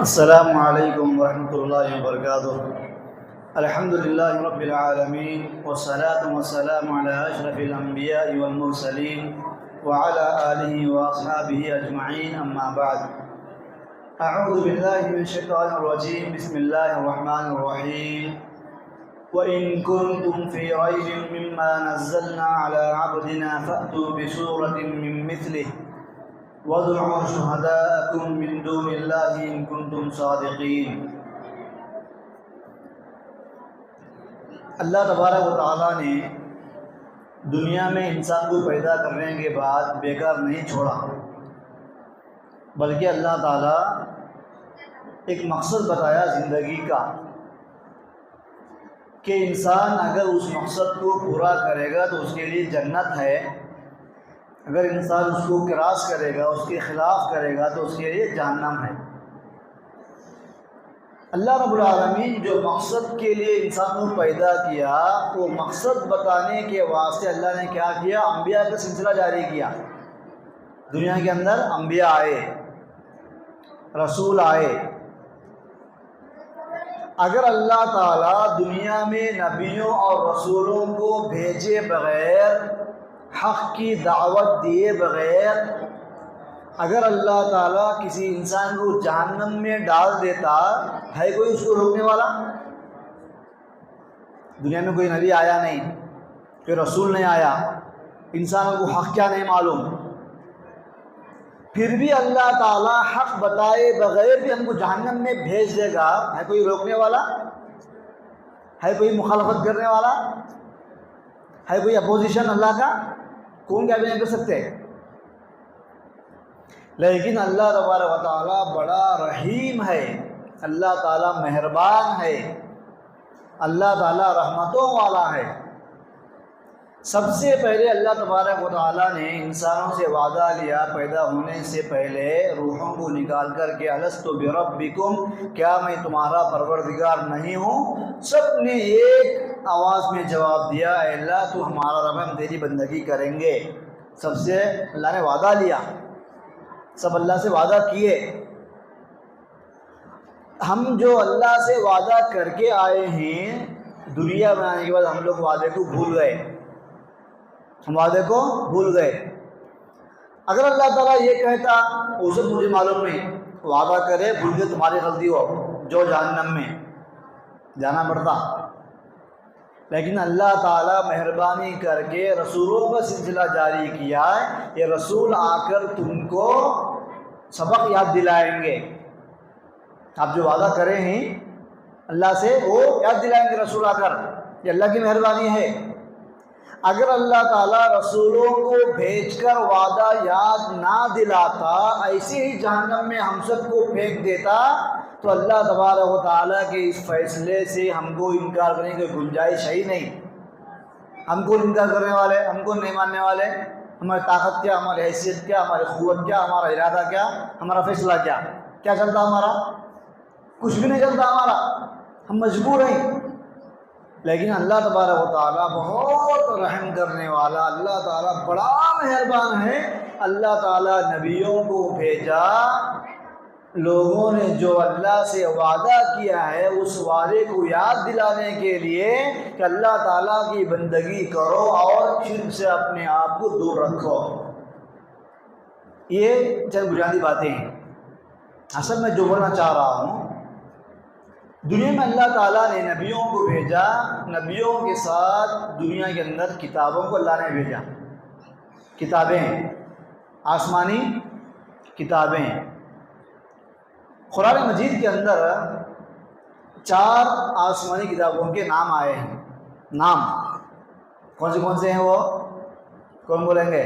السلام علیکم ورحمۃ اللہ وبرکاتہ۔ الحمد للہ رب العالمین والصلاة والسلام علی اشرف الانبیاء والمرسلین وعلی آلہ واصحابہ اجمعین، اما بعد۔ اعوذ باللہ من الشیطان الرجیم، بسم اللہ الرحمن الرحیم۔ وَإِن كُنتُمْ فِي رَيْبٍ مِّمَّا نَزَّلْنَا عَلَىٰ عَبْدِنَا فَأْتُوا بِسُورَةٍ مِّن مِّثْلِهِ وَادْعُوا شُهَدَاءَكُم مِّن دُونِ اللَّهِ إِن كُنتُمْ صَادِقِينَ۔ اللہ تبارک و تعالیٰ نے دنیا میں انسان کو پیدا کرنے کے بعد بیکار نہیں چھوڑا، بلکہ اللہ تعالیٰ ایک مقصد بتایا زندگی کا کہ انسان اگر اس مقصد کو پورا کرے گا تو اس کے لیے جنت ہے، اگر انسان اس کو کراس کرے گا، اس کے خلاف کرے گا تو اس کے لیے جہنم ہے۔ اللہ رب العالمین جو مقصد کے لیے انسان کو پیدا کیا، وہ مقصد بتانے کے واسطے اللہ نے کیا کیا؟ انبیاء کا سلسلہ جاری کیا۔ دنیا کے اندر انبیاء آئے، رسول آئے۔ اگر اللہ تعالیٰ دنیا میں نبیوں اور رسولوں کو بھیجے بغیر، حق کی دعوت دیے بغیر، اگر اللہ تعالیٰ کسی انسان کو جہنم میں ڈال دیتا، ہے کوئی اس کو روکنے والا؟ دنیا میں کوئی نبی آیا نہیں، کوئی رسول نہیں آیا، انسانوں کو حق کیا نہیں معلوم، پھر بھی اللہ تعالیٰ حق بتائے بغیر بھی ہم کو جہنم میں بھیج دے گا، ہے کوئی روکنے والا؟ ہے کوئی مخالفت کرنے والا؟ ہے کوئی اپوزیشن اللہ کا؟ کون کیا بھی نہیں کر سکتے؟ لیکن اللہ تبارک و تعالیٰ بڑا رحیم ہے، اللہ تعالیٰ مہربان ہے، اللہ تعالیٰ رحمتوں والا ہے۔ سب سے پہلے اللہ تبارک و تعالیٰ نے انسانوں سے وعدہ لیا پیدا ہونے سے پہلے، روحوں کو نکال کر کے الست بربکم، کیا میں تمہارا پروردگار نہیں ہوں؟ سب نے ایک آواز میں جواب دیا، اے اللہ تو ہمارا رب ہے، ہم تیری بندگی کریں گے۔ سب سے اللہ نے وعدہ لیا، سب اللہ سے وعدہ کیے۔ ہم جو اللہ سے وعدہ کر کے آئے ہیں، دنیا بنانے کے بعد ہم لوگ وعدے کو بھول گئے، ہم وعدے کو بھول گئے۔ اگر اللہ تعالیٰ یہ کہتا اسے مجھے معلوم نہیں، وعدہ کرے بھول کے تمہاری غلطی ہو، جو جہنم میں جانا پڑتا، لیکن اللہ تعالیٰ مہربانی کر کے رسولوں کا سلسلہ جاری کیا ہے، یہ رسول آ کر تم کو سبق یاد دلائیں گے۔ آپ جو وعدہ کرے ہیں اللہ سے وہ یاد دلائیں گے رسول آ کر، یہ اللہ کی مہربانی ہے۔ اگر اللہ تعالیٰ رسولوں کو بھیج کر وعدہ یاد نہ دلاتا، ایسے ہی جہنم میں ہم سب کو پھینک دیتا، تو اللہ تبارک و تعالیٰ کے اس فیصلے سے ہم کو انکار کرنے کی گنجائش ہے ہی نہیں۔ ہم کو انکار کرنے والے، ہم کو نہیں ماننے والے، ہماری طاقت کیا، ہماری حیثیت کیا، ہماری قوت کیا، ہمارا ارادہ کیا، ہمارا فیصلہ کیا، کیا چلتا ہمارا؟ کچھ بھی نہیں چلتا ہمارا، ہم مجبور ہیں۔ لیکن اللہ تبارک و تعالیٰ بہت رحم کرنے والا، اللہ تعالیٰ بڑا مہربان ہے۔ اللہ تعالیٰ نبیوں کو بھیجا، لوگوں نے جو اللہ سے وعدہ کیا ہے اس وعدے کو یاد دلانے کے لیے کہ اللہ تعالیٰ کی بندگی کرو اور شرک سے اپنے آپ کو دور رکھو۔ یہ چند بنیادی باتیں ہیں۔ اصل میں جو بولنا چاہ رہا ہوں، دنیا میں اللہ تعالیٰ نے نبیوں کو بھیجا، نبیوں کے ساتھ دنیا کے اندر کتابوں کو اللہ نے بھیجا، کتابیں، آسمانی کتابیں۔ قرآن مجید کے اندر 4 آسمانی کتابوں کے نام آئے ہیں۔ نام کون سے ہیں وہ؟ کون بولیں گے؟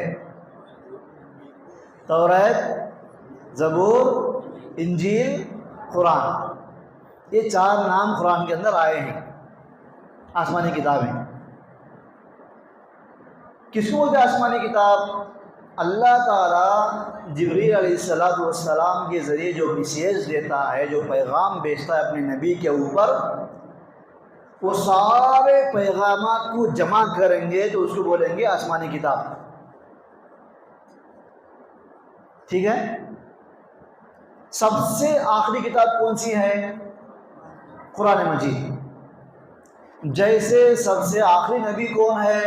توریت، زبور، انجیل، قرآن، یہ 4 نام قرآن کے اندر آئے ہیں، آسمانی کتابیں۔ کس کو بولتے ہیں آسمانی کتاب؟ اللہ تعالیٰ جبریل علیہ السلام کے ذریعے جو میسیج دیتا ہے، جو پیغام بھیجتا ہے اپنے نبی کے اوپر، وہ سارے پیغامات کو جمع کریں گے تو اس کو بولیں گے آسمانی کتاب۔ ٹھیک ہے؟ سب سے آخری کتاب کون سی ہے؟ قرآن مجید. جیسے سب سے آخری نبی کون ہے؟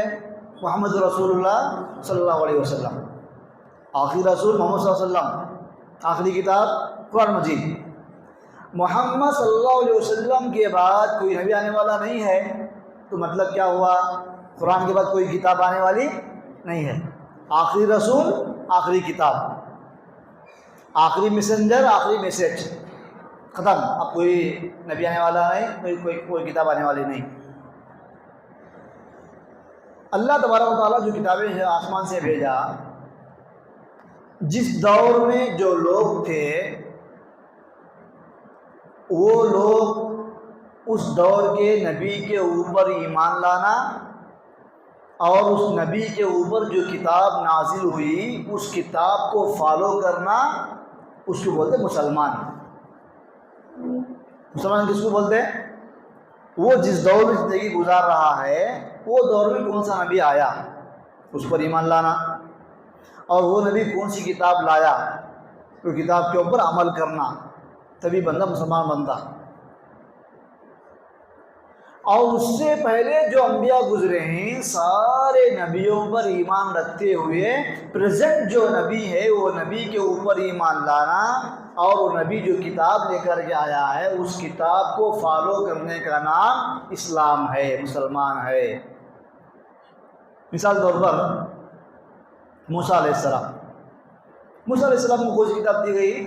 محمد رسول اللہ صلی اللہ علیہ وسلم. آخری رسول محمد صلی اللہ علیہ وسلم، آخری کتاب قرآن مجید. محمد صلی اللہ علیہ وسلم کے بعد کوئی نبی آنے والا نہیں ہے، تو مطلب کیا ہوا؟ قرآن کے بعد کوئی کتاب آنے والی نہیں ہے. آخری رسول، آخری کتاب، آخری میسنجر، آخری میسیج، ختم. اب کوئی نبی آنے والا نہیں، کوئی کتاب آنے والی نہیں. اللہ تبارک و تعالیٰ جو کتابیں آسمان سے بھیجا، جس دور میں جو لوگ تھے وہ لوگ اس دور کے نبی کے اوپر ایمان لانا اور اس نبی کے اوپر جو کتاب نازل ہوئی اس کتاب کو فالو کرنا، اس کو بولتے مسلمان. مسلمان کس کو بولتے ہیں؟ وہ جس دور میں زندگی گزار رہا ہے وہ دور میں کون سا نبی آیا اس پر ایمان لانا، اور وہ نبی کون سی کتاب لایا وہ کتاب کے اوپر عمل کرنا، تبھی بندہ مسلمان بنتا. اور اس سے پہلے جو انبیاء گزرے ہیں سارے نبیوں پر ایمان رکھتے ہوئے پریزنٹ جو نبی ہے وہ نبی کے اوپر ایمان لانا اور وہ نبی جو کتاب لے کر کے آیا ہے اس کتاب کو فالو کرنے کا نام اسلام ہے، مسلمان ہے. مثال طور پر موسیٰ علیہ السلام، موسیٰ علیہ السلام کو کون سی کتاب دی گئی؟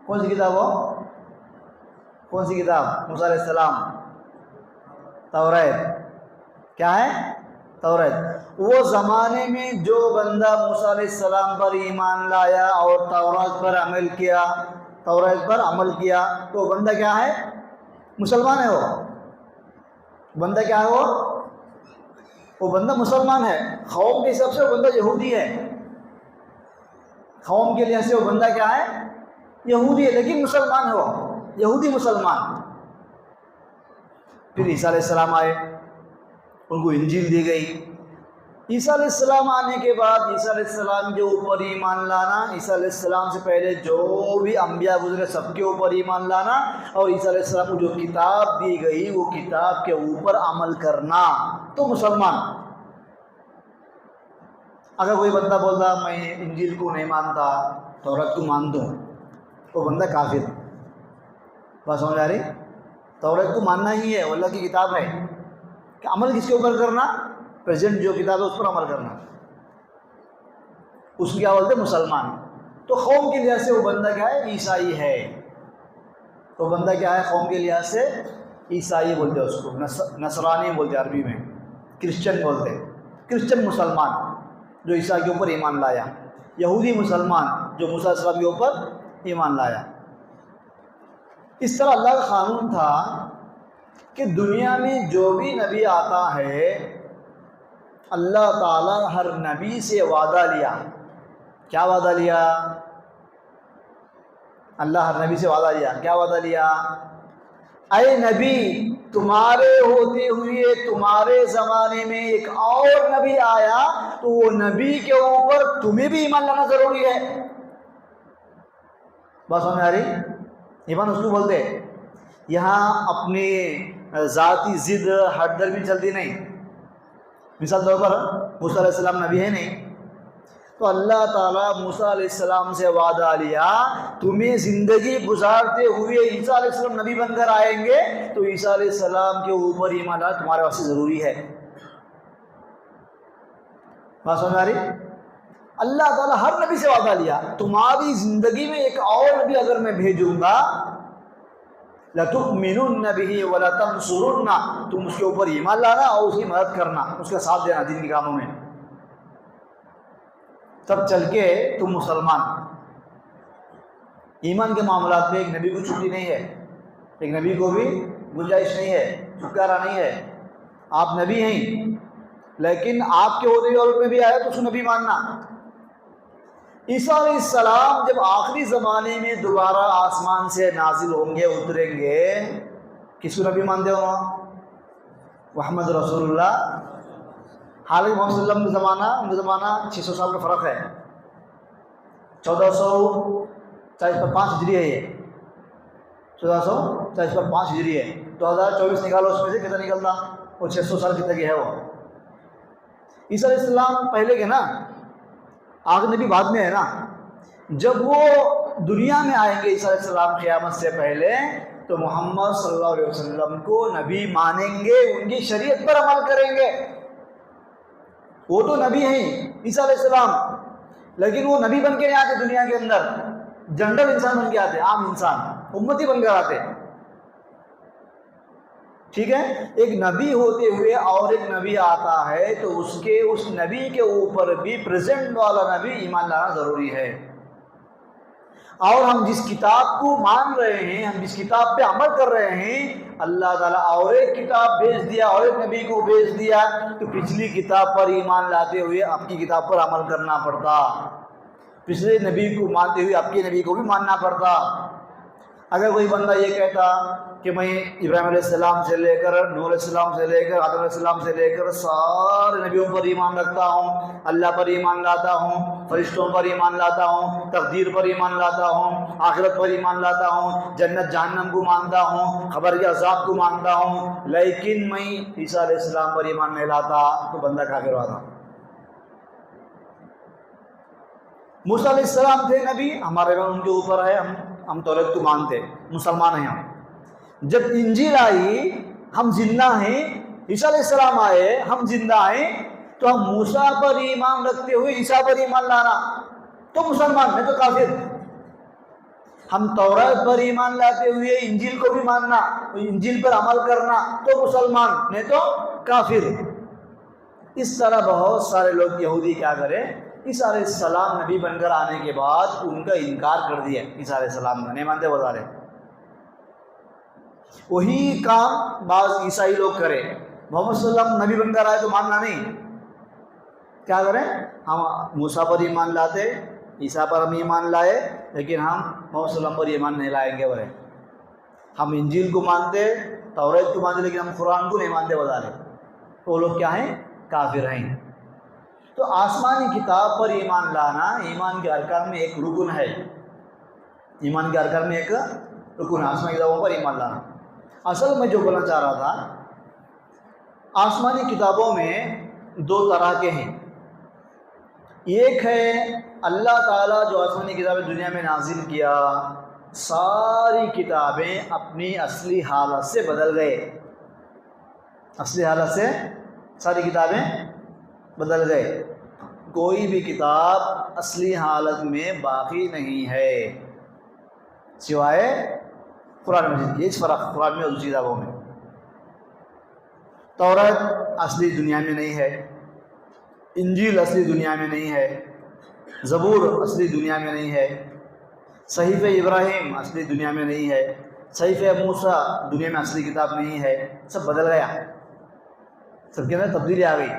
کون سی کتاب ہو؟ کون سی کتاب؟ موسیٰ علیہ السلام توریت. کیا ہے؟ توریت. وہ زمانے میں جو بندہ موسیٰ علیہ السلام پر ایمان لایا اور توریت پر عمل کیا، توریت پر عمل کیا تو وہ بندہ کیا ہے؟ مسلمان ہے. وہ بندہ کیا ہے؟ وہ بندہ مسلمان ہے. قوم کے حساب سے وہ بندہ یہودی ہے، قوم کے لحاظ سے وہ بندہ کیا ہے؟ یہودی ہے، لیکن مسلمان ہے، وہ یہودی مسلمان. پھر عیسیٰ علیہ السلام آئے، ان کو انجیل دی گئی. عیسیٰ علیہ السلام آنے کے بعد عیسیٰ علیہ السلام کے اوپر ایمان لانا، عیسیٰ علیہ السلام سے پہلے جو بھی انبیاء گزرے سب کے اوپر ایمان لانا، اور عیسیٰ علیہ السلام کو جو کتاب دی گئی وہ کتاب کے اوپر عمل کرنا، تو مسلمان. اگر کوئی بندہ بولتا میں انجیل کو نہیں مانتا توریت کو مانتا ہوں، وہ بندہ کافر. بات سمجھ آ رہی؟ توریت کو ماننا ہی ہے، اللہ کی کتاب ہے، کہ عمل کس کے اوپر کرنا؟ پریزنٹ جو کتاب ہے اس پر عمل کرنا. اس کو کیا بولتے؟ مسلمان. تو قوم کے لحاظ سے وہ بندہ کیا ہے؟ عیسائی ہے. تو بندہ کیا ہے قوم کے لحاظ سے؟ عیسائی بولتے ہیں اس کو، نصرانی بولتے عربی میں، کرسچن بولتے، کرسچن مسلمان جو عیسیٰ کے اوپر ایمان لایا، یہودی مسلمان جو موسیٰ علیہ السلام کے اوپر ایمان لایا. اس طرح اللہ کا قانون تھا کہ دنیا میں جو بھی نبی آتا ہے اللہ تعالیٰ ہر نبی سے وعدہ لیا. کیا وعدہ لیا؟ اللہ ہر نبی سے وعدہ لیا. کیا وعدہ لیا؟ اے نبی تمہارے ہوتے ہوئے تمہارے زمانے میں ایک اور نبی آیا تو وہ نبی کے اوپر تمہیں بھی ایمان لانا ضروری ہے. بات سمجھ آ رہی؟ ایمان اس کو بولتے. یہاں اپنی ذاتی ضد ہٹ درمی چلتی نہیں. مثال طور پر موسیٰ علیہ السلام نبی ہے نہیں، تو اللہ تعالیٰ موسیٰ علیہ السلام سے وعدہ لیا تمہیں زندگی گزارتے ہوئے عیسیٰ علیہ السلام نبی بن کر آئیں گے تو عیسیٰ علیہ السلام کے اوپر ایمان لانا تمہارے واسطے ضروری ہے. بات سمجھ آ رہی؟ اللہ تعالیٰ ہر نبی سے وعدہ لیا تمہاری زندگی میں ایک اور نبی اگر میں بھیجوں گا لَتُؤْمِنُنَّ بِهِ وَلَتَنْصُرُنَّ، تم اس کے اوپر ایمان لانا اور اس کی مدد کرنا، اس کا ساتھ دینا دین کے کاموں میں، تب چل کے تم مسلمان. ایمان کے معاملات میں ایک نبی کو چھٹی نہیں ہے، ایک نبی کو بھی گنجائش نہیں ہے، چھٹکارا نہیں ہے. آپ نبی ہیں لیکن آپ کے ہوتے ہوئے اور میں بھی آیا تو اس کو نبی ماننا. عیسیٰ علیہ السلام جب آخری زمانے میں دوبارہ آسمان سے نازل ہوں گے اتریں گے کس کو نبی مانتے ہو؟ محمد رسول اللہ. حالانکہ محمد صلی اللہ علیہ وسلم کا زمانہ ان کا زمانہ 600 سال کا فرق ہے. 1405 ہجری ہے، یہ 1405 ہجری ہے، 2024 نکالو، اس میں سے کتنا نکلتا؟ وہ 600 سال کتنے کی ہے وہ۔ عیسیٰ علیہ السلام پہلے کے نا، آخر نبی بعد میں ہے نا۔ جب وہ دنیا میں آئیں گے عیسیٰ علیہ السلام قیامت سے پہلے، تو محمد صلی اللہ علیہ وسلم کو نبی مانیں گے، ان کی شریعت پر عمل کریں گے۔ وہ تو نبی ہیں عیسیٰ علیہ السلام، لیکن وہ نبی بن کے نہیں آتے دنیا کے اندر، جنرل انسان بن کے آتے، عام انسان، امتی بن کر آتے، ٹھیک ہے۔ ایک نبی ہوتے ہوئے اور ایک نبی آتا ہے تو اس نبی کے اوپر بھی پریزنٹ والا نبی ایمان لانا ضروری ہے۔ اور ہم جس کتاب کو مان رہے ہیں، ہم جس کتاب پہ عمل کر رہے ہیں، اللہ تعالیٰ اور ایک کتاب بھیج دیا اور ایک نبی کو بھیج دیا، تو پچھلی کتاب پر ایمان لاتے ہوئے اب کی کتاب پر عمل کرنا پڑتا، پچھلے نبی کو مانتے ہوئے اب کے نبی کو بھی ماننا پڑتا۔ اگر کوئی بندہ یہ کہتا کہ میں ابراہیم علیہ السلام سے لے کر نوح علیہ السلام سے لے کر آدم علیہ السلام سے لے کر سارے نبیوں پر ایمان رکھتا ہوں، اللہ پر ایمان لاتا ہوں، فرشتوں پر ایمان لاتا ہوں، تقدیر پر ایمان لاتا ہوں، آخرت پر ایمان لاتا ہوں، جنت جہنم کو مانتا ہوں، خبر کے عذاب کو مانتا ہوں، لیکن میں عیسیٰ علیہ السلام پر ایمان نہیں لاتا، تو بندہ کافر ہوتا۔ موسیٰ علیہ السلام تھے نبی، ہمارے ایمان ان کے اوپر ہے، ہم توریت کو مانتے، مسلمان ہیں ہم۔ جب انجیل آئی ہم زندہ ہیں، عیسیٰ علیہ السلام آئے ہم زندہ ہیں، تو ہم موسیٰ پر ایمان رکھتے ہوئے عیسیٰ پر ایمان لانا تو مسلمان، نہیں تو کافر۔ ہم توریت پر ایمان لاتے ہوئے انجیل کو بھی ماننا، انجیل پر عمل کرنا تو مسلمان، نہیں تو کافر۔ اس طرح بہت سارے لوگ یہودی کیا کرے، عیسیٰ علیہ السلام نبی بن کر آنے کے بعد ان کا انکار کر دیا، عیسیٰ علیہ السلام کا نہیں مانتے، بتا رہے۔ وہی کام بعض عیسائی لوگ کرے، محمد صلی اللہ علیہ وسلم نبی بن کر آئے تو ماننا نہیں، کیا کریں، ہم موسیٰ پر ایمان لاتے، عیسیٰ پر ہم ایمان لائے، لیکن ہم محمد صلی اللہ علیہ وسلم پر ایمان نہیں لائیں گے، بولے ہم انجیل کو مانتے، توریت کو مانتے، لیکن ہم قرآن کو نہیں مانتے، بتا رہے۔ تو وہ لوگ کیا ہیں، کافر ہیں۔ تو آسمانی کتاب پر ایمان لانا ایمان کے ارکان میں ایک رکن ہے، ایمان کے ارکان میں ایک رکن ہے، آسمانی کتابوں پر ایمان لانا۔ اصل میں جو بولنا چاہ رہا تھا، آسمانی کتابوں میں دو طرح کے ہیں۔ ایک ہے اللہ تعالیٰ جو آسمانی کتابیں دنیا میں نازل کیا، ساری کتابیں اپنی اصلی حالت سے بدل گئے، اصلی حالت سے ساری کتابیں بدل گئے، کوئی بھی کتاب اصلی حالت میں باقی نہیں ہے سوائے قرآن مجید کی۔ اس فرق قرآن میں اور دوسری کتابوں میں، توریت اصلی دنیا میں نہیں ہے، انجیل اصلی دنیا میں نہیں ہے، زبور اصلی دنیا میں نہیں ہے، صحیفہ ابراہیم اصلی دنیا میں نہیں ہے، صحیفہ موسیٰ دنیا میں اصلی کتاب نہیں ہے، سب بدل گیا، سب کے اندر تبدیلی آ گئی۔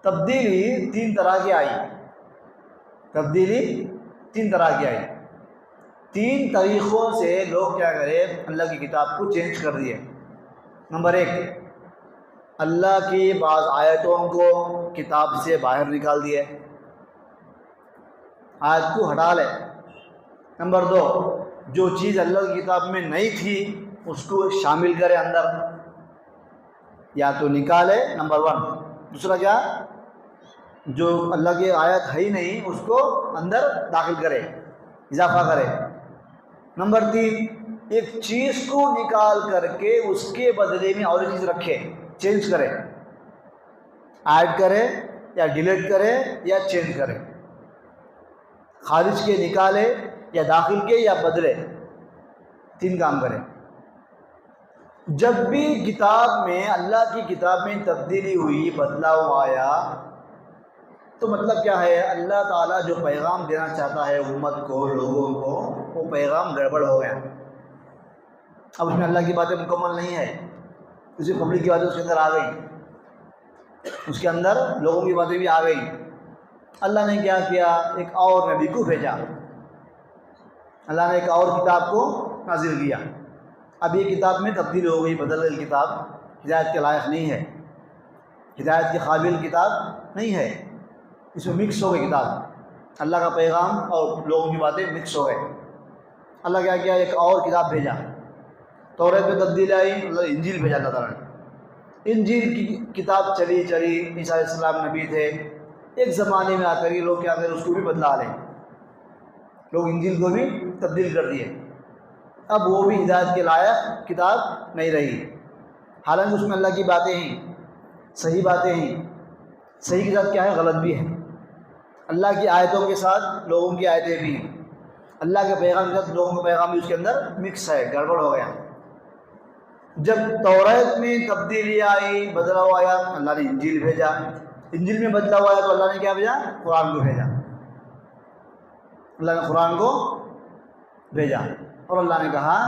تبدیلی تین طرح کی آئی، تبدیلی تین طرح کی آئی، تین طریقوں سے لوگ کیا کرے، اللہ کی کتاب کو چینج کر دیے۔ نمبر ایک، اللہ کی بعض آیتوں کو کتاب سے باہر نکال دیے، آیت کو ہٹا لے۔ نمبر دو، جو چیز اللہ کی کتاب میں نہیں تھی اس کو شامل کرے اندر، یا تو نکالے، نمبر ون۔ دوسرا کیا، جو اللہ کی آیت ہے ہی نہیں اس کو اندر داخل کرے، اضافہ کرے۔ نمبر تین، ایک چیز کو نکال کر کے اس کے بدلے میں اور ایک چیز رکھے، چینج کرے، ایڈ کرے یا ڈیلیٹ کرے یا چینج کرے، خارج کے نکالے یا داخل کے یا بدلے، تین کام کرے۔ جب بھی کتاب میں، اللہ کی کتاب میں تبدیلی ہوئی، بدلاؤ آیا، تو مطلب کیا ہے، اللہ تعالیٰ جو پیغام دینا چاہتا ہے امت کو، لوگوں کو، وہ پیغام گڑبڑ ہو گیا۔ اب اس میں اللہ کی باتیں مکمل نہیں ہے، کسی پبلک کی باتیں اس کے اندر آ گئی، اس کے اندر لوگوں کی باتیں بھی آ گئی۔ اللہ نے کیا کیا، ایک اور نبی کو بھیجا، اللہ نے ایک اور کتاب کو نازل کیا۔ اب یہ کتاب میں تبدیل ہو گئی، بدل گئی کتاب، ہدایت کے لائق نہیں ہے، ہدایت کے قابل کتاب نہیں ہے، اس میں مکس ہو گئی کتاب۔ اللہ کا پیغام اور لوگوں کی باتیں مکس ہو گئے. اللہ کیا کیا, ایک اور کتاب بھیجا, توریت میں تبدیلی آئی, انجیل بھیجا اللہ تعالیٰ نے. انجیل کی کتاب چلی عیسیٰ علیہ السلام نبی تھے, ایک زمانے میں آ کر یہ لوگ کیا کریں, اس کو بھی بدلا لیں, لوگ انجیل کو بھی تبدیل کر دیے. اب وہ بھی ہدایت کے لائق کتاب نہیں رہی, حالانکہ اس میں اللہ کی باتیں ہیں, صحیح باتیں ہیں. صحیح کے ساتھ کیا ہے, غلط بھی ہے. اللہ کی آیتوں کے ساتھ لوگوں کی آیتیں بھی ہیں, اللہ کے پیغام کے ساتھ لوگوں کا پیغام بھی اس کے اندر مکس ہے, گڑبڑ ہو گیا. جب توریت میں تبدیلی آئی, بدلا ہوا آیا, اللہ نے انجیل بھیجا. انجیل میں بدلا ہوا آیا تو اللہ نے کیا بھیجا, قرآن کو بھیجا. اللہ نے قرآن کو بھیجا اور اللہ نے کہا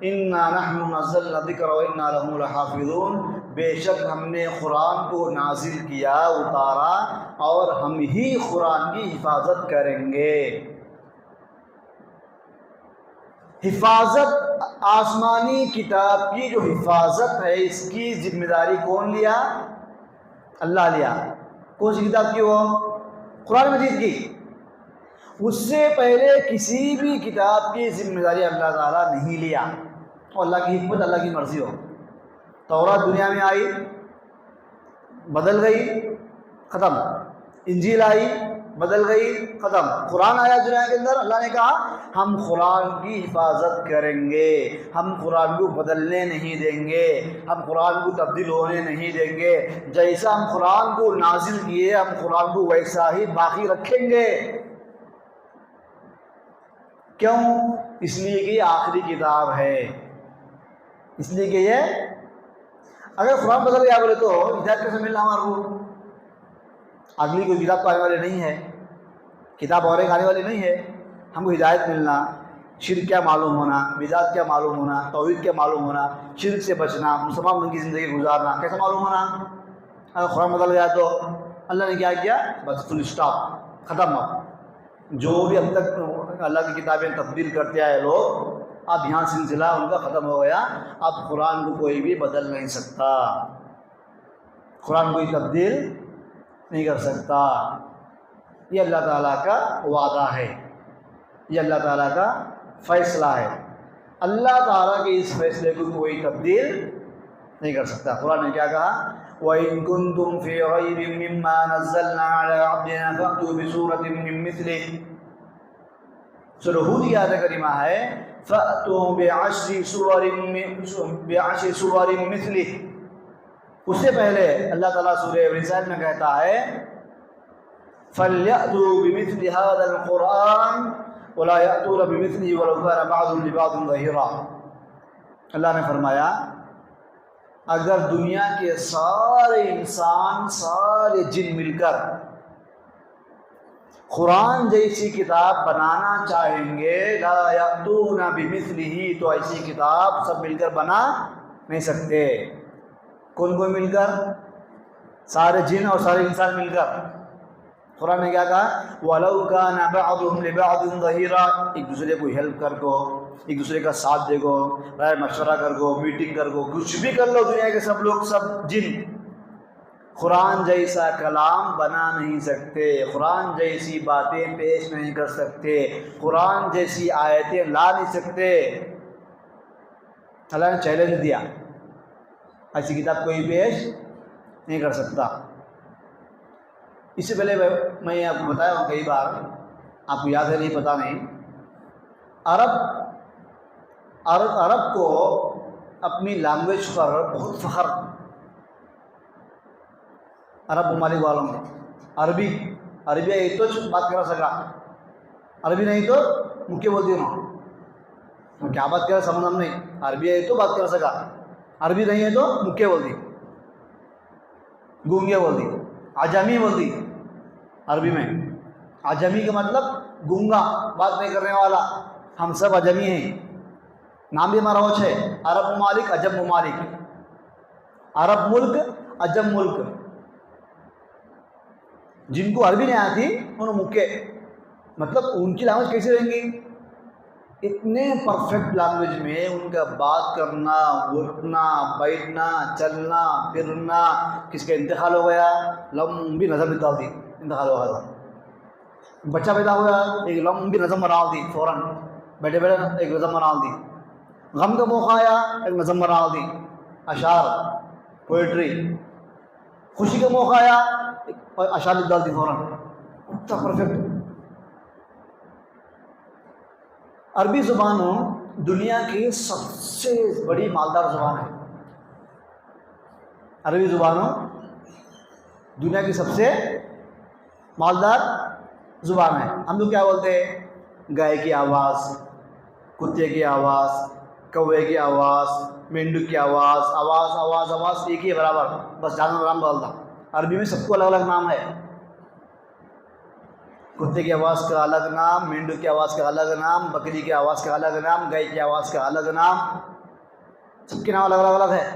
اِنَّا نَحْنُ نَزَّلْنَا الذِّكْرَ وَإِنَّا لَهُ لَحَافِظُونَ, بے شک ہم نے قرآن کو نازل کیا, اتارا, اور ہم ہی قرآن کی حفاظت کریں گے. حفاظت, آسمانی کتاب کی جو حفاظت ہے, اس کی ذمہ داری کون لیا؟ اللہ لیا. کون سی کتاب کی؟ وہ قرآن مجید کی. اس سے پہلے کسی بھی کتاب کی ذمہ داری اللہ تعالیٰ نہیں لیا, اور اللہ کی حکمت, اللہ کی مرضی ہو. تورات دنیا میں آئی, بدل گئی, ختم. انجیل آئی, بدل گئی, ختم. قرآن آیا دنیا کے اندر, اللہ نے کہا ہم قرآن کی حفاظت کریں گے, ہم قرآن کو بدلنے نہیں دیں گے, ہم قرآن کو تبدیل ہونے نہیں دیں گے. جیسا ہم قرآن کو نازل کیے, ہم قرآن کو ویسا ہی باقی رکھیں گے. کیوں؟ اس لیے کہ یہ آخری کتاب ہے, اس لیے کہ یہ اگر قرآن بدل گیا بولے تو ہدایت کیسے ملنا ہمارے کو؟ اگلی کوئی کتاب تو آنے والی نہیں ہے, کتاب اور ایک آنے والی نہیں ہے. ہم کو ہدایت ملنا, شرک کیا معلوم ہونا, بدعت کیا معلوم ہونا, توحید کیا معلوم ہونا, شرک سے بچنا, مسلمان بن کی زندگی گزارنا کیسا معلوم ہونا؟ اگر قرآن بدل گیا تو اللہ نے کیا کیا, بس فل اسٹاپ, ختم. جو بھی اب تک اللہ کی کتابیں تبدیل کرتے آئے لوگ, اب یہاں سلسلہ ان کا ختم ہو گیا. اب قرآن کو کوئی بھی بدل نہیں سکتا, قرآن کوئی تبدیل نہیں کر سکتا. یہ اللہ تعالیٰ کا وعدہ ہے, یہ اللہ تعالیٰ کا فیصلہ ہے. اللہ تعالیٰ کے اس فیصلے کو کوئی تبدیل نہیں کر سکتا. قرآن نے کیا کہا, وَإِن كُنتُمْ فِي رَيْبٍ مِّمَّا نَزَّلْنَا عَلَىٰ عَبْدِنَا فَأْتُوا بِسُورَةٍ مِّن مِّثْلِهِ. سورہ ہود کی آیت کریمہ ہے فَأْتُوا بِعَشْرِ سُوَرٍ مِّثْلِهِ. اس سے پہلے اللہ تعالیٰ سورہ رسالہ میں کہتا ہے فَلْيَأْتُوا بِمِثْلِ هَذَا الْقُرْآنِ وَلَا يَأْتُونَ بِمِثْلِهِ وَلَوْ كَانَ بَعْضُهُمْ لِبَعْضٍ ظَهِيرًا. اللہ نے فرمایا اگر دنیا کے سارے انسان, سارے جن مل کر قرآن جیسی کتاب بنانا چاہیں گے, لا یأتون بمثلہ, تو ایسی کتاب سب مل کر بنا نہیں سکتے. کون کو مل کر؟ سارے جن اور سارے انسان مل کر. قرآن نے کیا کہا, وَلَوْ كَانَ بَعْضُهُمْ لِبَعْضٍ ظَهِيرًا. ایک دوسرے کو ہیلپ کر کو, ایک دوسرے کا ساتھ دے گو, رائے مشورہ کر گو, میٹنگ کر گو, کچھ بھی کر لو دنیا کے سب لوگ, سب جن, قرآن جیسا کلام بنا نہیں سکتے, قرآن جیسی باتیں پیش نہیں کر سکتے, قرآن جیسی آیتیں لا نہیں سکتے. اللہ نے چیلنج دیا, ایسی کتاب کوئی پیش نہیں کر سکتا. اس سے پہلے میں آپ کو بتایا ہوں کئی بار, آپ کو یاد ہے نہیں پتہ نہیں, عرب کو اپنی لینگویج پر بہت فخر, عرب ممالک والوں میں. عربی ہے تو بات کرا سکا, عربی نہیں تو مکے بولتی ہوں, کیا بات کرا سمجھ ہم نہیں. عربی ہے تو بات کرا سکا, عربی نہیں ہے تو مکے بولتی, گونگے بولتی, عجمی بولتی. عربی میں عجمی کا مطلب گونگا, بات نہیں کرنے والا. ہم سب عجمی ہیں, نام بھی ہمارا ہوچ ہے, عرب ممالک, عجم ممالک. عرب ملک, عجم ملک. جن کو عربی نہیں آتی انہوں مکے, مطلب ان کی لینگویج کیسے رہیں گی؟ اتنے پرفیکٹ لینگویج میں ان کا بات کرنا, اٹھنا, بیٹھنا, چلنا, پھرنا. کس کا انتقال ہو گیا, لمبی نظر بتا دی, انتقال ہو گیا. بچہ پیدا ہوا ایک لمبی نظم بنا دی، فوراً بیٹھے بیٹھے ایک نظم بنا دی. غم کا موقع آیا ایک نظم بنا دی، اشعار، پوئٹری. خوشی کا موقع آیا اشعار لکھ ڈال دی فوراً. اتنا پرفیکٹ. عربی زبان دنیا کی سب سے بڑی مالدار زبان ہے. عربی زبان دنیا کی سب سے مالدار زبان ہے. ہم لوگ کیا بولتے ہیں؟ گائے کی آواز، کتے کی آواز، کوے کی آواز، مینڈک کی آواز، آواز آواز آواز ایک ہی برابر، بس جانور نام بدلتا. عربی میں سب کو الگ الگ نام ہے. کتے کی آواز کا الگ نام، مینڈک کی آواز کا الگ نام، بکری کی آواز کا الگ نام، گائے کی آواز کا الگ نام، سب کے نام الگ الگ الگ ہے.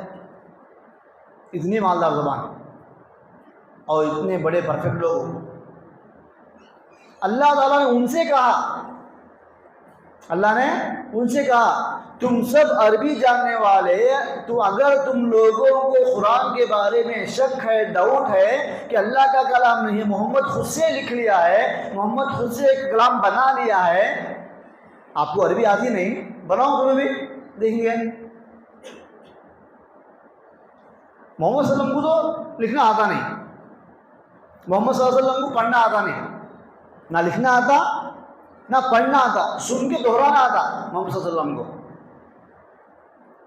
اتنی مالدار زبان اور اتنے بڑے پرفیکٹ لوگ. اللہ تعالیٰ نے ان سے کہا، اللہ نے ان سے کہا تم سب عربی جاننے والے، تو اگر تم لوگوں کو قرآن کے بارے میں شک ہے، ڈاؤٹ ہے کہ اللہ کا کلام نہیں، محمد خود سے لکھ لیا ہے، محمد خود سے ایک کلام بنا لیا ہے. آپ کو عربی آتی نہیں، بناؤ تمہیں بھی دیکھیں گے. محمد صلی اللہ علیہ وسلم کو تو لکھنا آتا نہیں، محمد صلی اللہ علیہ وسلم کو پڑھنا آتا نہیں، نہ لکھنا آتا نہ پڑھنا آتا، سن کے دہرانا آتا. محمد صلی اللہ علیہ وسلم کو،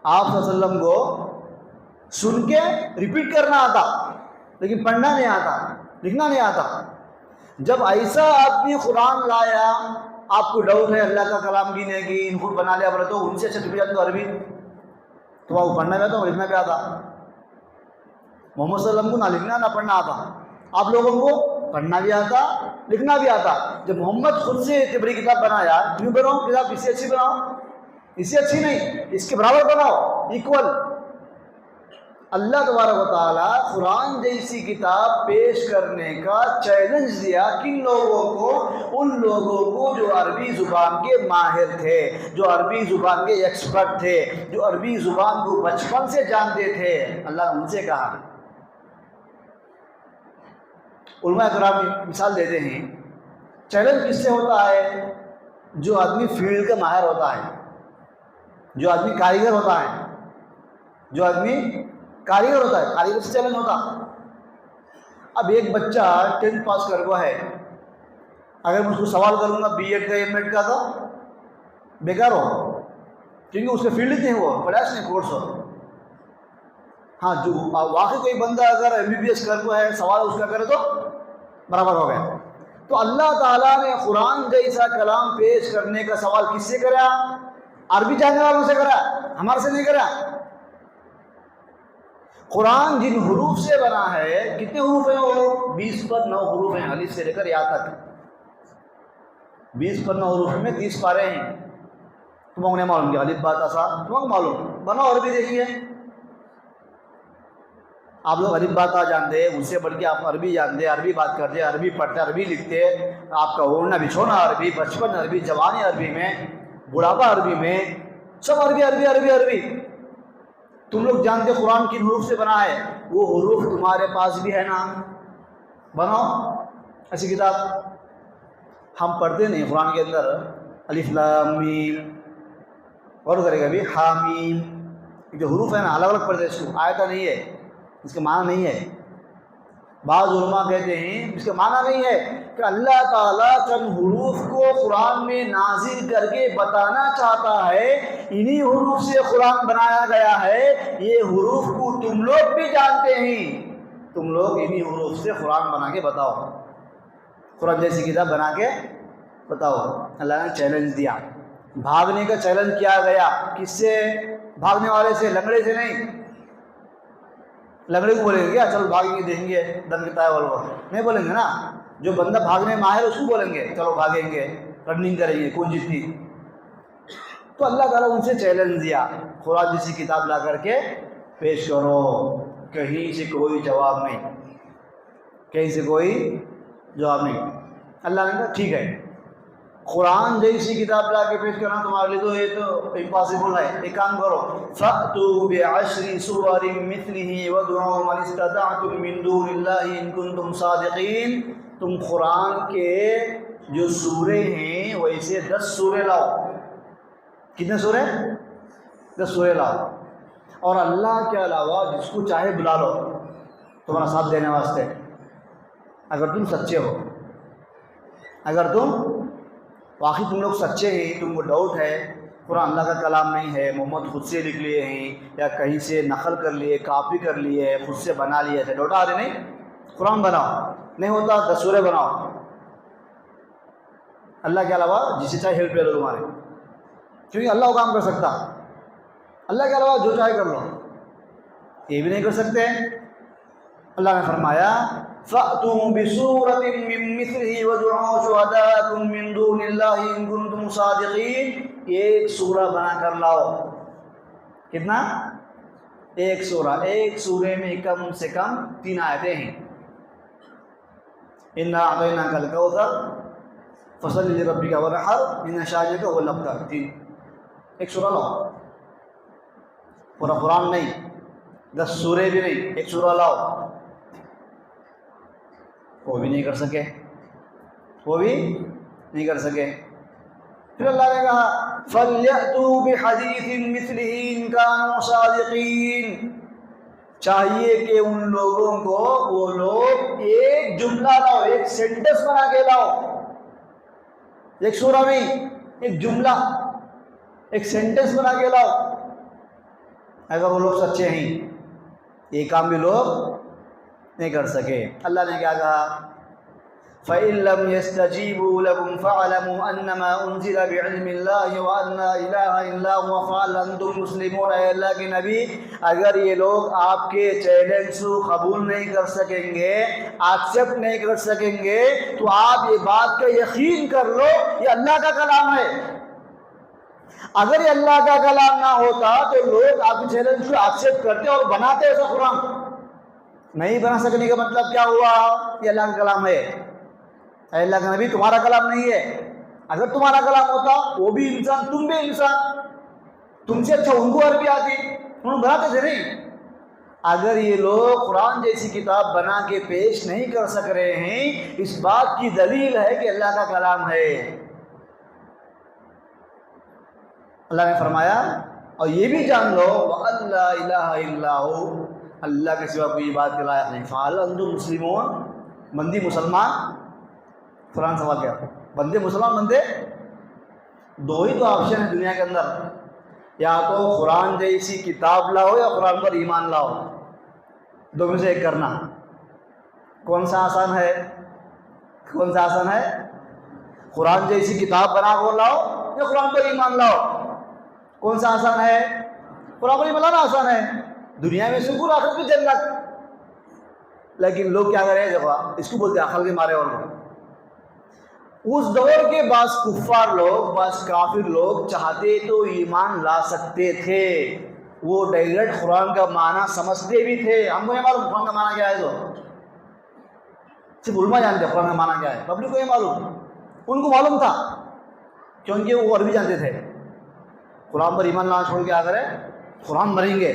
آپ صلی اللہ علیہ وسلم کو سن کے ریپیٹ کرنا آتا، لیکن پڑھنا نہیں آتا، لکھنا نہیں آتا. جب ایسا آدمی قرآن لایا، آپ کو ڈاؤٹ ہے اللہ کا کلام کی نہیں کی، ان خود بنا لیا بولے تو ان سے اچھا تمہیں جاتے تو عربی، تو آپ کو پڑھنا بھی آتا اور لکھنا بھی آتا. محمد صلی اللہ علیہ وسلم کو نہ لکھنا نہ پڑھنا آتا، آپ لوگوں کو پڑھنا بھی آتا لکھنا بھی آتا. جب محمد خود سے اتنی بڑی کتاب بنایا، کیوں بناؤ کتاب اس سے اچھی بناؤ؟ اس سے اچھی نہیں، اس کے برابر بناؤ، ایکول. اللہ تبارک و تعالیٰ قرآن جیسی کتاب پیش کرنے کا چیلنج دیا کن لوگوں کو؟ ان لوگوں کو جو عربی زبان کے ماہر تھے، جو عربی زبان کے ایکسپرٹ تھے، جو عربی زبان کو بچپن سے جانتے تھے. اللہ نے ان سے کہا. علماء کرام مثال دیتے ہیں، چیلنج کس سے ہوتا ہے؟ جو آدمی فیلڈ کا ماہر ہوتا ہے، جو آدمی کاریگر ہوتا ہے، جو آدمی کاریگر ہوتا ہے، کاریگر سے چیلنج ہوتا. اب ایک بچہ 10th پاس کر ہوا ہے، اگر میں اس کو سوال کروں گا بی ایڈ کا ایم ایڈ کا تو بیکار ہو، کیونکہ اس کا فیلڈ نہیں ہوا، پڑھا اس نے کورس ہو. ہاں جو واقعی کوئی بندہ اگر ایم بی بی ایس کر ہوا ہے، سوال اس کا کرے تو برابر ہو گیا. تو اللہ تعالیٰ نے قرآن جیسا کلام پیش کرنے کا سوال کس سے کرا؟ عربی جاننے والوں سے کرا، ہمارے سے نہیں کرا. قرآن جن حروف سے بنا ہے، کتنے حروف ہیں وہ؟ 20 پر 9 حروف ہیں، الف سے لے کر یا تک. 20 پر 9 حروف میں 30 پارے ہیں. تمہیں نہیں معلوم کیا الف با تا سا؟ تمہیں معلوم، بناؤ عربی دیکھیے. آپ لوگ الف با تا جانتے ہیں، اس سے بڑھ کے آپ عربی جانتے، عربی بات کرتے، عربی پڑھتے، عربی لکھتے. آپ کا اوڑھنا بچھونا عربی، بچپن عربی، جوانی عربی میں، بڑھاپا عربی میں، سب عربی عربی عربی عربی. تم لوگ جانتے قرآن کن حروف سے بنا ہے، وہ حروف تمہارے پاس بھی ہے نا، بناؤ ایسی کتاب. ہم پڑھتے نہیں قرآن کے اندر الف لام میم، اور کرے گا بھی حامیم، جو حروف ہے نا الگ الگ پڑھتے، اس کو آیتہ نہیں ہے، اس کا معنی نہیں ہے. بعض علماء کہتے ہیں اس کا معنی نہیں ہے کہ اللہ تعالیٰ چند حروف کو قرآن میں نازل کر کے بتانا چاہتا ہے انہی حروف سے قرآن بنایا گیا ہے، یہ حروف کو تم لوگ بھی جانتے ہیں، تم لوگ انہی حروف سے قرآن بنا کے بتاؤ، قرآن جیسی کتاب بنا کے بتاؤ. اللہ نے چیلنج دیا. بھاگنے کا چیلنج کیا گیا، کس سے؟ بھاگنے والے سے، لنگڑے سے نہیں. لنگڑے کو بولیں گے کیا چلو بھاگیں گے دیکھیں گے دم کتنا ہے وہ نہیں بولیں گے نا. جو بندہ بھاگنے ماہر اس کو بولیں گے چلو بھاگیں گے، رننگ کریں گے، کون جیتی. تو اللہ تعالیٰ ان سے چیلنج دیا، قرآن جیسی کتاب لا کر کے پیش کرو. کہیں سے کوئی جواب نہیں، کہیں سے کوئی جواب نہیں. اللہ نے کہا ٹھیک ہے، قرآن جیسی کتاب لا کے پیش کرنا تمہارے لیے تو یہ تو امپاسبل ہے. ایک کام کرو، فَأْتُوا بِعَشْرِ سُوَرٍ مِثْلِهِ وَادْعُوا مَنِ اسْتَطَعْتُم مِّن دُونِ اللَّهِ إِن كُنتُمْ صَادِقِينَ. تم قرآن کے جو سورے ہیں ویسے 10 سورے لاؤ. کتنے سورے؟ 10 سورے لاؤ. اور اللہ کے علاوہ جس کو چاہے بلا لو تمہارا ساتھ دینے واسطے، اگر تم سچے ہو. اگر تم واقعی تم لوگ سچے ہیں، تم کو ڈاؤٹ ہے قرآن اللہ کا کلام نہیں ہے، محمد خود سے لکھ لیے ہیں یا کہیں سے نقل کر لیے، کاپی کر لیے، خود سے بنا لیے، ایسے ڈاؤٹ آ رہے نہیں، قرآن بناؤ. نہیں ہوتا 10 سورے بناؤ. اللہ کے علاوہ جسے چاہے ہیلپ لے لو تمہارے، کیونکہ اللہ وہ کام کر سکتا. اللہ کے علاوہ جو چاہے کر لو، یہ بھی نہیں کر سکتے. اللہ نے فرمایا فَأْتُوا بِسُورَةٍ مِّن مِّثْلِهِ وَادْعُوا شُهَدَاءَكُم مِّن دُونِ اللَّهِ إِن كُنتُمْ صَادِقِينَ. ایک سورہ بنا کر لاؤ. کتنا؟ ایک سورہ. ایک سورے میں کم سے کم 3 آیتیں ہیں. اِنَّا أَعْطَيْنَاكَ الْكَوْثَرَ فَصَلِّ لِرَبِّكَ وَانْحَرْ إِنَّ شَانِئَكَ هُوَ الْأَبْتَرُ. 3 ایک سورہ لاؤ. پورا قرآن نہیں، 10 سورے بھی نہیں، ایک سورہ لاؤ. وہ بھی نہیں کر سکے، وہ بھی نہیں کر سکے. پھر اللہ نے کہا فَلْيَأْتُوا بِحَدِيثٍ مِّثْلِهِ إِن كَانُوا صَادِقِينَ. چاہیے کہ ان لوگوں کو وہ لوگ ایک جملہ لاؤ، ایک سینٹنس بنا کے لاؤ. ایک سورہ میں ایک جملہ، ایک سینٹنس بنا کے لاؤ. اگر وہ لوگ سچے ہیں، یہ کام بھی لوگ نہیں کر سکے. اللہ نے کیا کہا فَإِن لَّمْ يَسْتَجِيبُوا لَكُمْ فَاعْلَمُوا أَنَّمَا أُنزِلَ بِعِلْمِ اللَّهِ وَأَنَّ لَا إِلَٰهَ إِلَّا هُوَ فَهَلْ أَنتُم مُّسْلِمُونَ. اے اللہ کے نبی، اگر یہ لوگ آپ کے چیلنج کو قبول نہیں کر سکیں گے، ایکسیپٹ نہیں کر سکیں گے، تو آپ یہ بات کا یقین کر لو یہ اللہ کا کلام ہے. اگر یہ اللہ کا کلام نہ ہوتا تو لوگ آپ کے چیلنج کو ایکسیپٹ کرتے اور بناتے ایسا قرآن. نہیں بنا سکنے کا مطلب کیا ہوا؟ یہ اللہ کا کلام ہے. اے اللہ کا نبی، تمہارا کلام نہیں ہے. اگر تمہارا کلام ہوتا، وہ بھی انسان، تم بھی انسان، تم سے اچھا ان کو عربی آتی، انہوں بناتے تھے نہیں. اگر یہ لوگ قرآن جیسی کتاب بنا کے پیش نہیں کر سک رہے ہیں، اس بات کی دلیل ہے کہ اللہ کا کلام ہے. اللہ نے فرمایا اور یہ بھی جان لو وَأَن لَّا إِلَٰهَ إِلَّا هُوَ، اللہ کے سوا کوئی بات کے لائق نہیں. فَهَلْ أَنتُم مُّسْلِمُونَ. بندی مسلمان. قرآن سوال کیا؟ بندے مسلمان بندے؟ 2 ہی تو آپشن ہے دنیا کے اندر، یا تو قرآن جیسی کتاب لاؤ یا قرآن پر ایمان لاؤ. 2 میں سے ایک کرنا. کون سا آسان ہے؟ کون سا آسان ہے؟ قرآن جیسی کتاب بنا کر لاؤ یا قرآن پر ایمان لاؤ. کون سا آسان ہے؟ قرآن پر ایمان لانا آسان ہے. دنیا میں سکون، آخرت میں جنت. لیکن لوگ کیا کریں؟ دیکھو اس کو بولتے عقل کے مارے. اور اس دور کے بعض کفار لوگ، بعض کافر لوگ چاہتے تو ایمان لا سکتے تھے، وہ ڈائریکٹ قرآن کا معنی سمجھتے بھی تھے. ہم کو نہیں معلوم قرآن کا معنی کیا ہے، تو صرف علماء جانتے قرآن کا معنی کیا ہے، پبلک کو نہیں معلوم. ان کو معلوم تھا کیونکہ وہ عربی جانتے تھے. قرآن پر ایمان لانا چھوڑ کے آ کرے قرآن بنیں گے،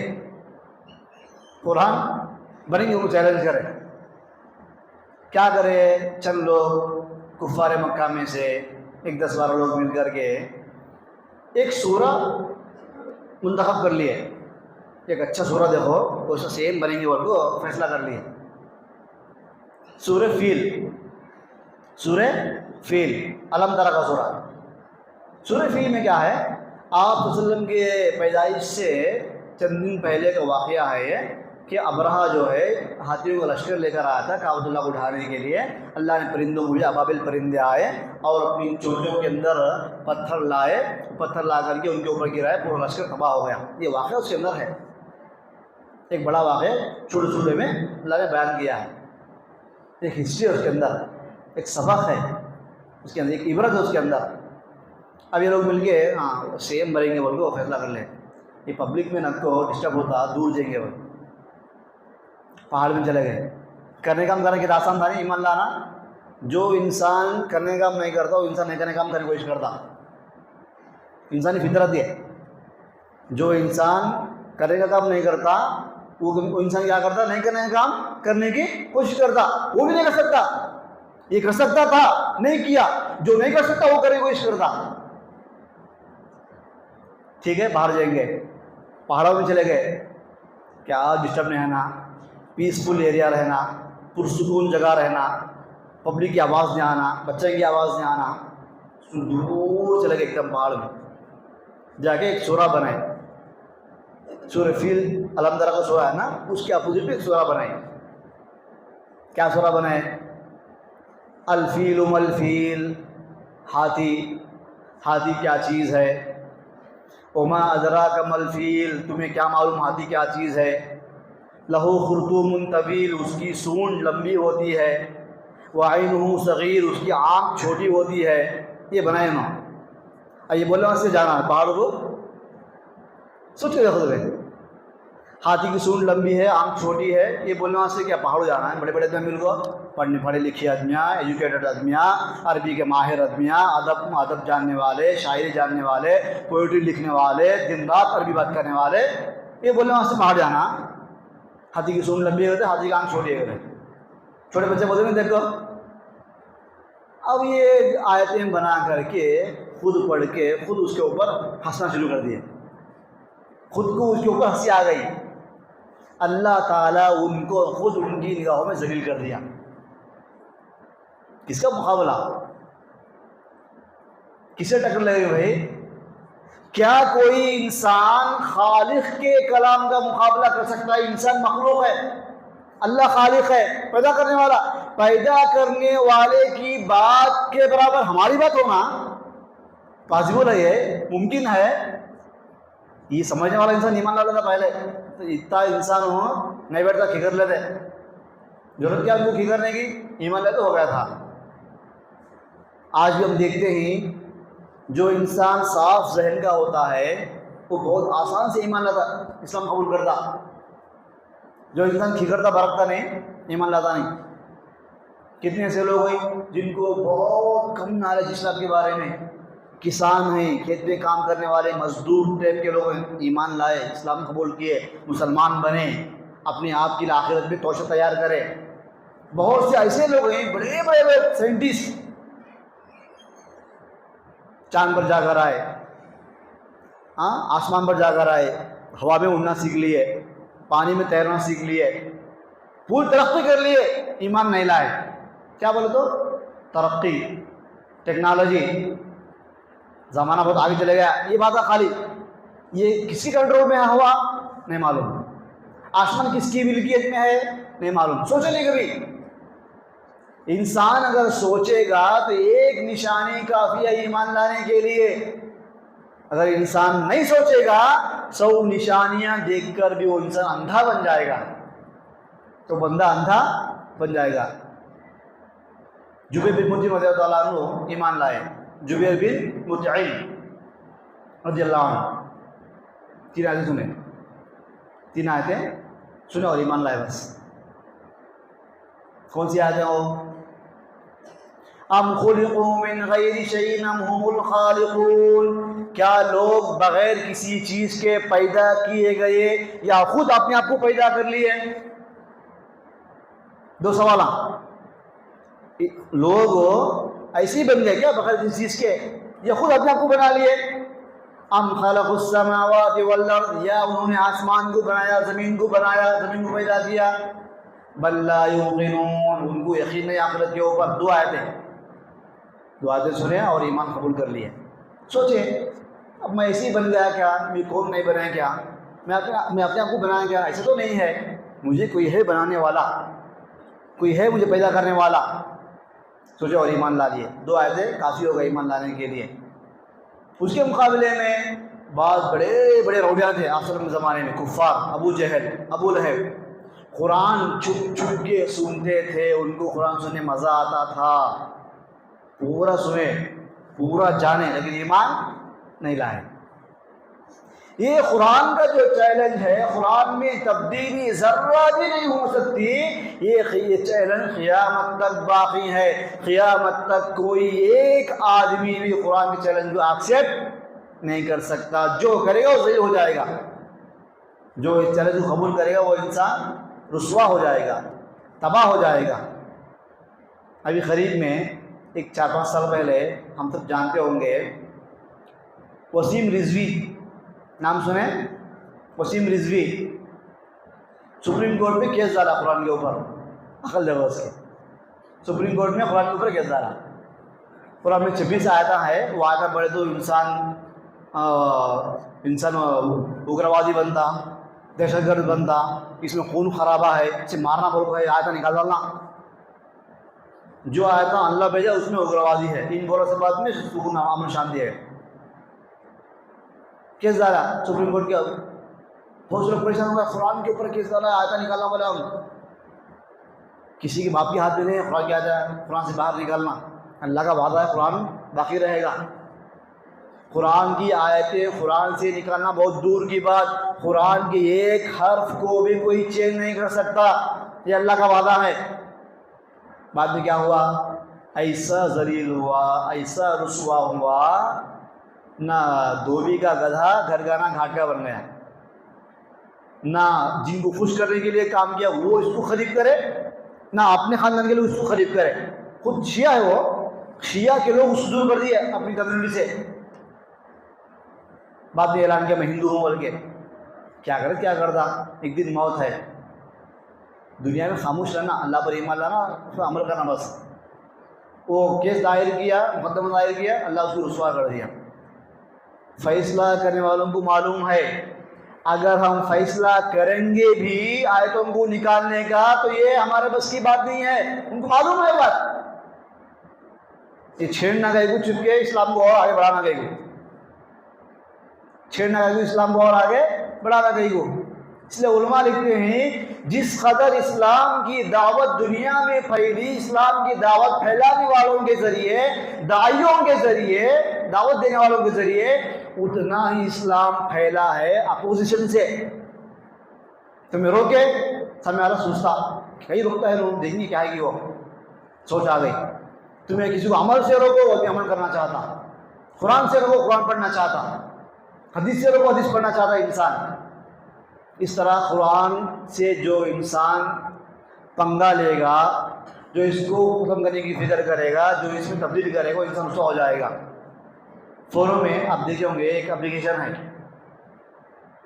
قرآن بنیں گے. وہ چیلنج کرے. کیا کرے؟ چند لوگ کفار مکہ میں سے 10-12 لوگ مل کر کے ایک سورہ منتخب کر لیے. ایک اچھا سورہ دیکھو تو اس سے سیم بنیں گے، وہ کو فیصلہ کر لیے. سورہ فیل، سورہ فیل، علم ترا کا سورہ. سورہ فیل میں کیا ہے؟ آپ صلی اللہ علیہ وسلم کے پیدائش سے چند دن پہلے کا واقعہ ہے یہ کہ ابرہا جو ہے ہاتھیوں کا لشکر لے کر آیا تھا کعبۃ اللہ کو اٹھانے کے لیے. اللہ نے پرندوں کو بھی، ابابل پرندے آئے اور اپنی چوٹیوں کے اندر پتھر لائے، پتھر لا کر کے ان کے اوپر گرائے، پورا لشکر تباہ ہو گیا. یہ واقعہ اس کے اندر ہے، ایک بڑا واقعہ چھوٹے چھوٹے میں اللہ نے بیان کیا ہے. ایک ہسٹری ہے اس کے اندر، ایک سبق ہے اس کے اندر، ایک عبرت ہے اس کے اندر. اب یہ لوگ مل کے ہاں سیم بنیں گے بول کے وہ فیصلہ کر لیں. یہ پبلک میں نہ کو ڈسٹرب ہوتا، دور جائیں گے. وہ پہاڑ میں چلے گئے. کرنے کا کام کرنے کی آسان تھا نہیں ایمان لانا. جو انسان کرنے کا کام نہیں کرتا وہ انسان نہیں کرنے کا کام کرنے کی کوشش کرتا. انسانی فطرت ہے. جو انسان کرنے کا کام نہیں کرتا وہ انسان کیا کرتا؟ نہیں کرنے کا کام کرنے کی کوشش کرتا. وہ بھی نہیں کر سکتا. یہ کر سکتا تھا نہیں کیا، جو نہیں کر سکتا وہ کرنے کی کوشش کرتا. ٹھیک ہے باہر جائیں گے، پہاڑوں میں چلے گئے، کیا ڈسٹرب نہیں رہنا، پیسفل ایریا رہنا، پرسکون جگہ رہنا، پبلک کی آواز نہیں آنا، بچے کی آواز نہیں آنا. دور چلے گئے ایک دم پہاڑ میں، جا کے ایک سورہ بنائے، سورہ فیل الحمدللہ کا سورہ ہے نا، اس کے اپوزٹ میں ایک سورہ بنائے. کیا سورہ بنائے؟ الفیل ملفیل، ہاتھی، ہاتھی کیا چیز ہے. وما ادراک ملفیل، تمہیں کیا معلوم ہاتھی کیا چیز ہے. لہو خرطوم طویل، اس کی سونڈ لمبی ہوتی ہے. وعینہ صغیر، اس کی آنکھ چھوٹی ہوتی ہے. یہ بنائے انہوں. یہ بولے وہاں سے جانا ہے پہاڑوں کو، سوچ کے دیکھو. ہاتھی کی سونڈ لمبی ہے، آنکھ چھوٹی ہے، یہ بولنے وہاں سے کیا پہاڑوں جانا ہے. بڑے بڑے آدمی کو، پڑھے لکھے آدمیاں، ایجوکیٹڈ آدمیاں، عربی کے ماہر آدمیاں، ادب جاننے والے، شاعری جاننے والے، پوئٹری لکھنے والے، دن رات عربی بات کرنے والے، یہ بولنے وہاں سے پہاڑ جانا. ہاتھی کی سونڈ لمبی ہوتی ہے، ہاتھی کی آنکھ چھوٹی ہوتی ہے. چھوٹے بچے بولتے ہیں دیکھو. اب یہ آیتیں بنا کر کے خود پڑھ کے خود اس کے اوپر ہنسنا شروع کر دیے، خود کو اس کے اوپر ہنسی آ گئی. اللہ تعالیٰ ان کو خود ان کی نگاہوں میں ذلیل کر دیا. کس کا مقابلہ؟ کسے ٹکر لگے بھائی؟ کیا کوئی انسان خالق کے کلام کا مقابلہ کر سکتا ہے؟ انسان مخلوق ہے، اللہ خالق ہے، پیدا کرنے والا. پیدا کرنے والے کی بات کے برابر ہماری بات ہونا پاسبل ہے؟ یہ ممکن ہے؟ یہ سمجھنے والا انسان ایمان لا لیتا. پہلے تو اتنا انسان ہو نہیں بیٹھتا، کھکر لیتے. ضرورت کیا ان کو کھکرنے کی؟ ایمان لیتے ہو گیا تھا. آج بھی ہم دیکھتے ہیں جو انسان صاف ذہن کا ہوتا ہے وہ بہت آسان سے ایمان لاتا، اسلام قبول کرتا. جو انسان کھکرتا برکتا نہیں، ایمان لاتا نہیں. کتنے ایسے لوگ ہیں جن کو بہت کم نالج اسلام کے بارے میں، کسان ہیں، کھیت میں کام کرنے والے مزدور ٹائپ کے لوگ ہیں، ایمان لائے، اسلام قبول کیے، مسلمان بنے، اپنے آپ کی آخرت میں توشہ تیار کرے. بہت سے ایسے لوگ ہیں، بڑے بڑے سائنٹسٹ، چاند پر جا کر آئے، آسمان پر جا کر آئے، ہوا میں اڑنا سیکھ لیے، پانی میں تیرنا سیکھ لیے، پوری ترقی کر لیے، ایمان نہیں لائے. کیا بولے تو ترقی، ٹیکنالوجی، زمانہ بہت آگے چلے گیا. یہ بات ہے خالی. یہ کسی کنٹرول میں ہوا نہیں معلوم، آسمان کس کی ملکیت میں ہے نہیں معلوم. سوچے نہیں کبھی. انسان اگر سوچے گا تو ایک نشانی کافی ہے ایمان لانے کے لیے. اگر انسان نہیں سوچے گا 100 نشانیاں دیکھ کر بھی وہ انسان اندھا بن جائے گا، تو بندہ اندھا بن جائے گا. جبیر بن مطعم رضی اللہ عنہ ایمان لائے. جبیر بن مطعم رضی اللہ عنہ 3 آیتیں سنے، 3 آیتیں سنے اور ایمان لائے بس. کون سی آیتیں ہو؟ ام خلقوا من غیر شیء ام هم الخالقون، کیا لوگ بغیر کسی چیز کے پیدا کیے گئے یا خود اپنے آپ کو پیدا کر لیے؟ 2 سوال. لوگ ایسے ہی بن گئے کیا بغیر کسی چیز کے، یا خود اپنے آپ کو بنا لیے؟ ام خلقوا السماوات والارض، یا انہوں نے آسمان کو بنایا، زمین کو بنایا، زمین کو پیدا کیا. بل لا یوقنون، ان کو یقین نہیں آخرت کے اوپر. 2 آیتیں سنے اور ایمان قبول کر لیے. سوچیں اب میں ایسے ہی بن گیا کیا؟ میں کون نہیں بنایا کیا؟ میں اپنے آپ کو بنایا کیا؟ ایسا تو نہیں ہے، مجھے کوئی ہے بنانے والا، کوئی ہے مجھے پیدا کرنے والا. سوچے اور ایمان لا لیے. 2 آیتیں کافی ہو گئے ایمان لانے کے لیے. اس کے مقابلے میں بعض بڑے بڑے روڈیاں تھے آخر کے زمانے میں، کفار، ابو جہل، ابو لہب. قرآن چھپ چھپ کے سنتے تھے، ان کو قرآن سننے مزہ آتا تھا، پورا سنیں پورا جانے، لیکن ایمان نہیں لائے. یہ قرآن کا جو چیلنج ہے، قرآن میں تبدیلی ذرہ بھی نہیں ہو سکتی. یہ چیلنج قیامت تک باقی ہے. قیامت تک کوئی ایک آدمی بھی قرآن کے چیلنج کو ایکسیپٹ نہیں کر سکتا. جو کرے گا وہ ذلیل ہو جائے گا، جو اس چیلنج کو قبول کرے گا وہ انسان رسوا ہو جائے گا، تباہ ہو جائے گا. ابھی قریب میں ایک 4-5 سال پہلے ہم سب جانتے ہوں گے وسیم رضوی، نام سنیں؟ وسیم رضوی سپریم کورٹ میں کیس ڈالا قرآن کے اوپر، عقل دیکھو اس کے، سپریم کورٹ میں قرآن کے اوپر کیس ڈالا۔ قرآن میں 26 آیتیں ہے، وہ آیتیں پڑھے تو انسان اگروادی بنتا، دہشت گرد بنتا، اس میں خون خرابہ ہے، اسے مارنا بولو ہے، آیتیں نکال ڈالنا۔ جو آیتیں اللہ بھیجا اس میں اگروادی ہے، ان بولو سے بات میں سکون امن شانتی ہے۔ کیس ڈالا سپریم کورٹ کے، بہت سے لوگ پریشان ہو گئے، قرآن کے اوپر کیس ڈالا، آیتیں نکالنا بولے ہم، کسی کے باپ کے ہاتھ میں نہیں ہے قرآن کی آیتیں قرآن سے باہر نکالنا۔ اللہ کا وعدہ ہے قرآن باقی رہے گا، قرآن کی آیتیں قرآن سے نکالنا بہت دور کی بات، قرآن کے ایک حرف کو بھی کوئی چینج نہیں کر سکتا، یہ اللہ کا وعدہ ہے۔ بعد میں کیا ہوا؟ ایسا ذلیل ہوا، ایسا رسوا ہوا، نہ دھوبی کا گدھا گھر کا نہ گھاٹ کا بن گیا، نہ جن کو خوش کرنے کے لیے کام کیا وہ اس کو خرید کرے، نہ اپنے خاندان کے لیے اس کو خرید کرے۔ خود شیعہ ہے، وہ شیعہ کے لوگ اس دور کر دیے اپنی کمیونٹی سے، بعد میں اعلان کیا میں ہندو ہوں بول کے۔ کیا کرتا، ایک دن موت ہے، دنیا میں خاموش رہنا، اللہ پر ایمان لانا، اس پر عمل کرنا بس۔ وہ کیس دائر کیا، مقدمہ دائر کیا، اللہ اس کو رسوا کر دیا۔ فیصلہ کرنے والوں کو معلوم ہے اگر ہم فیصلہ کریں گے بھی آیتوں کو نکالنے کا تو یہ ہمارے بس کی بات نہیں ہے، ان کو معلوم ہے بات، یہ چھیڑنا گئے کو چپ کے اسلام کو اور آگے بڑھانا گئے کو، چھیڑنا گئے کو اسلام کو اور آگے بڑھانا گئے کو۔ اس لیے علماء لکھتے ہیں جس قدر اسلام کی دعوت دنیا میں پھیلی، اسلام کی دعوت پھیلانے والوں کے ذریعے، داعیوں کے ذریعے، دعوت دینے والوں کے ذریعے، اتنا ہی اسلام پھیلا ہے اپوزیشن سے۔ تمہیں روکے سامنے والا سوچتا، کہیں روکتا ہے لوگ، دیکھیں گے کیا ہے کہ وہ سوچ آ گئی۔ تمہیں کسی کو عمل سے روکو وہ بھی عمل کرنا چاہتا، قرآن سے روکو قرآن پڑھنا چاہتا، حدیث سے روکو حدیث پڑھنا چاہتا انسان۔ اس طرح قرآن سے جو انسان پنگا لے گا، جو اس کو ختم کرنے کی فکر کرے گا، جو اس میں تبدیل کرے گا، وہ انسان اس کو ہو جائے گا۔ فونوں میں آپ دیکھے ہوں گے ایک اپلیکیشن ہے،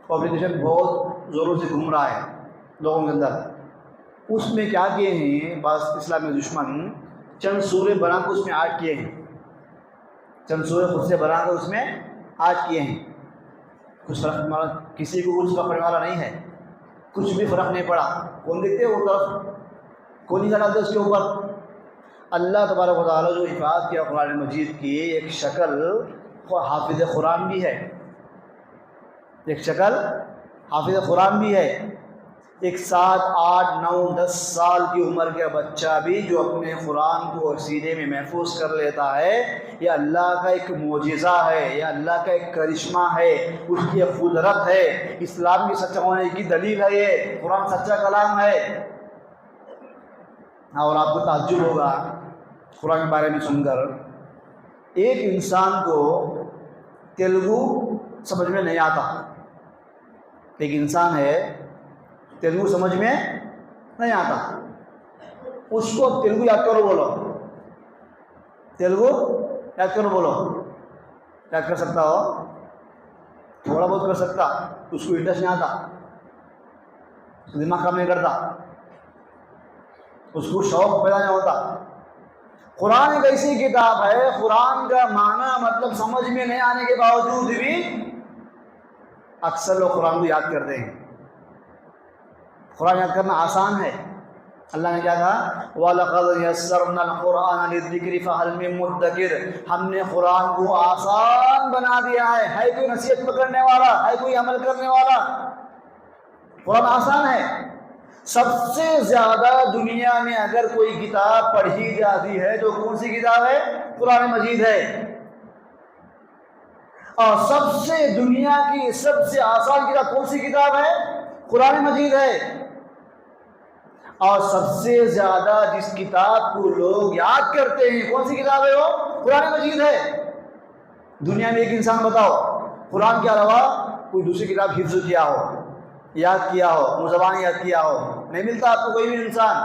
وہ اپلیکیشن بہت زوروں سے گھوم رہا ہے لوگوں کے اندر۔ اس میں کیا کیے ہیں بعض اسلامی دشمن، چند سورے بنا کر اس میں ایڈ کیے ہیں، چند سورے خود سے بنا کر اس میں ایڈ کیے ہیں۔ کچھ فرق کسی کو اس کا پڑنے والا نہیں ہے، کچھ بھی فرق نہیں پڑا، کون دیکھتے وہ طرف، کون نہیں چلاتے اس کے اوپر۔ اللہ تبارک و تعالیٰ جو حفاظت کیا قرآن مجید کی ایک شکل حافظ قرآن بھی ہے، ایک شکل حافظ قرآن بھی ہے۔ ایک 7، 8، 9، 10 سال کی عمر کا بچہ بھی جو اپنے قرآن کو سینے میں محفوظ کر لیتا ہے، یہ اللہ کا ایک معجزہ ہے، یہ اللہ کا ایک کرشمہ ہے، اس کی ایک قدرت ہے، اسلام کی سچا ہونے کی دلیل ہے، یہ قرآن سچا کلام ہے۔ اور آپ کو تعجب ہوگا قرآن کے بارے میں سن کر، ایک انسان کو تیلگو سمجھ میں نہیں آتا، ایک انسان ہے تیلگو سمجھ میں نہیں آتا، اس کو تیلگو یاد کرو بولو، تیلگو یاد کرو بولو، یاد کر سکتا ہو؟ تھوڑا بہت کر سکتا، اس کو انٹرسٹ نہیں آتا، دماغ کام نہیں کرتا، اس کو شوق پیدا نہیں ہوتا۔ قرآن ایک ایسی کتاب ہے، قرآن کا معنی مطلب سمجھ میں نہیں آنے کے باوجود بھی اکثر لوگ قرآن کو یاد کرتے ہیں۔ قرآن یاد کرنا آسان ہے، اللہ نے کیا کہا؟ وَلَقَدْ يَسَّرْنَا الْقُرْآنَ لِلذِّكْرِ فَهَلْ مِن مُّدَّكِرٍ، ہم نے قرآن کو آسان بنا دیا ہے کوئی نصیحت پکڑنے والا، ہے کوئی عمل کرنے والا؟ قرآن آسان ہے۔ سب سے زیادہ دنیا میں اگر کوئی کتاب پڑھی جاتی ہے تو کون سی کتاب ہے؟ قرآن مجید ہے۔ اور سب سے دنیا کی سب سے آسان کتاب کون سی کتاب ہے؟ قرآن مجید ہے۔ اور سب سے زیادہ جس کتاب کو لوگ یاد کرتے ہیں کون سی کتاب ہے؟ وہ قرآن مجید ہے۔ دنیا میں ایک انسان بتاؤ قرآن کے علاوہ کوئی دوسری کتاب حفظ کیا ہو، یاد کیا ہو، منہ زبان یاد کیا ہو؟ نہیں ملتا آپ کو کوئی بھی انسان۔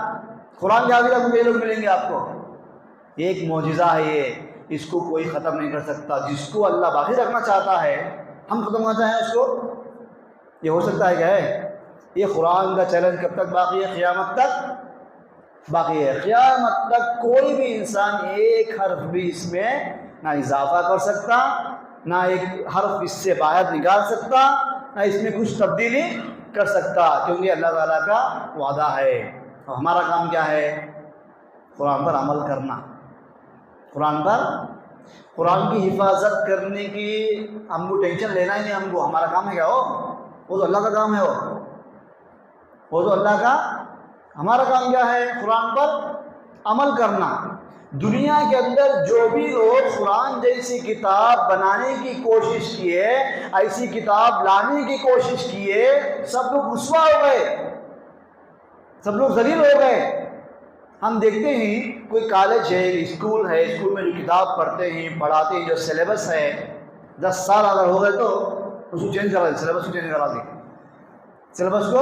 قرآن کے آگے آپ کو کئی لوگ ملیں گے آپ کو، یہ ایک معجزہ ہے، یہ اس کو کوئی ختم نہیں کر سکتا۔ جس کو اللہ باقی رکھنا چاہتا ہے، ہم ختم کرنا چاہیں اس کو، یہ ہو سکتا ہے کیا ہے؟ یہ قرآن کا چیلنج کب تک باقی ہے؟ قیامت تک باقی ہے۔ قیامت تک کوئی بھی انسان ایک حرف بھی اس میں نہ اضافہ کر سکتا، نہ ایک حرف اس سے باہر نکال سکتا، نہ اس میں کچھ تبدیلی کر سکتا، کیونکہ اللہ تعالیٰ کا وعدہ ہے۔ اور ہمارا کام کیا ہے؟ قرآن پر عمل کرنا، قرآن کی حفاظت کرنے کی ہم کو ٹینشن لینا ہی نہیں ہم کو۔ ہمارا کام ہے کیا؟ وہ تو اللہ کا کام ہے، وہ تو اللہ کا۔ ہمارا کام کیا ہے؟ قرآن پر عمل کرنا۔ دنیا کے اندر جو بھی لوگ قرآن جیسی کتاب بنانے کی کوشش کیے، ایسی کتاب لانے کی کوشش کیے، سب لوگ رسوا ہو گئے، سب لوگ ذلیل ہو گئے۔ ہم دیکھتے ہیں کوئی کالج ہے، اسکول ہے، اسکول میں جو کتاب پڑھتے ہیں، پڑھاتے ہیں، جو سلیبس ہے، 10 سال اگر ہو گئے تو اس کو چینج کرا دی، سلیبس کو چینج کرا دی، سلیبس کو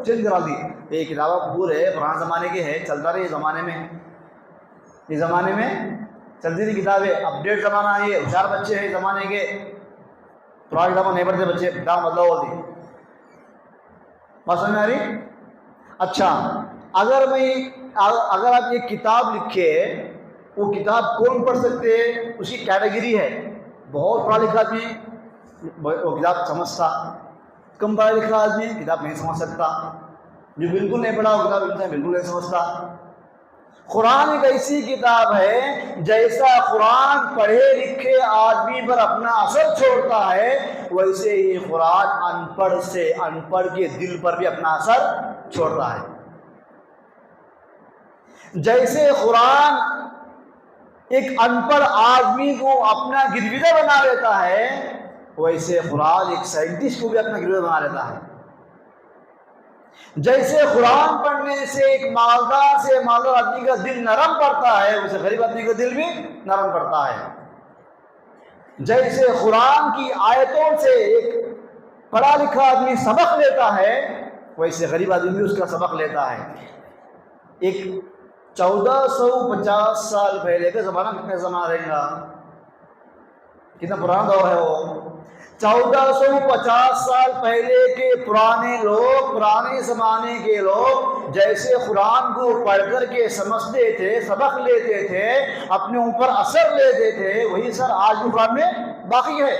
چینج کرا دی۔ یہ کتابیں پورے پرانے زمانے کی ہے، چلتا رہی زمانے میں، اس زمانے میں چلتی تھی کتابیں۔ اپڈیٹ زمانہ ہے، ہوشیار بچے ہیں زمانے کے، پرانے کتابیں نہیں پڑھتے بچے، کتاب بدلاؤ ہوتی۔ بات سمجھ میں آ رہی؟ اچھا، اگر آپ یہ کتاب لکھے، وہ کتاب کون پڑھ سکتے ہیں؟ اس کی کیٹیگری ہے۔ بہت پڑھا لکھا آدمی وہ کتاب سمجھتا، کم پڑھا لکھا آدمی کتاب نہیں سمجھ سکتا، جو بالکل نہیں پڑھا وہ کتاب بالکل نہیں سمجھتا۔ قرآن ایک ایسی کتاب ہے، جیسا قرآن پڑھے لکھے آدمی پر اپنا اثر چھوڑتا ہے، ویسے ہی قرآن ان پڑھ کے دل پر بھی اپنا اثر چھوڑتا ہے۔ جیسے قرآن ایک ان پڑھ آدمی کو اپنا گرویدہ بنا لیتا ہے، ویسے قرآن ایک سائنٹسٹ کو بھی اپنا گرویدہ بنا لیتا ہے۔ جیسے قرآن پڑھنے سے ایک مالدار سے مالدار آدمی کا دل نرم پڑتا ہے، ویسے غریب آدمی کا دل بھی نرم پڑتا ہے۔ جیسے قرآن کی آیتوں سے ایک پڑھا لکھا آدمی سبق لیتا ہے، ویسے غریب آدمی بھی اس کا سبق لیتا ہے۔ ایک 1450 سال پہلے کا زمانہ کتنا زمانہ رہے گا؟ کتنا پرانا دور ہے وہ؟ 1450 سال پہلے کے پرانے لوگ، پرانے زمانے کے لوگ جیسے قرآن کو پڑھ کر کے سمجھتے تھے، سبق لیتے تھے، اپنے اوپر اثر لیتے تھے، وہی اثر آج بھی قرآن میں باقی ہے۔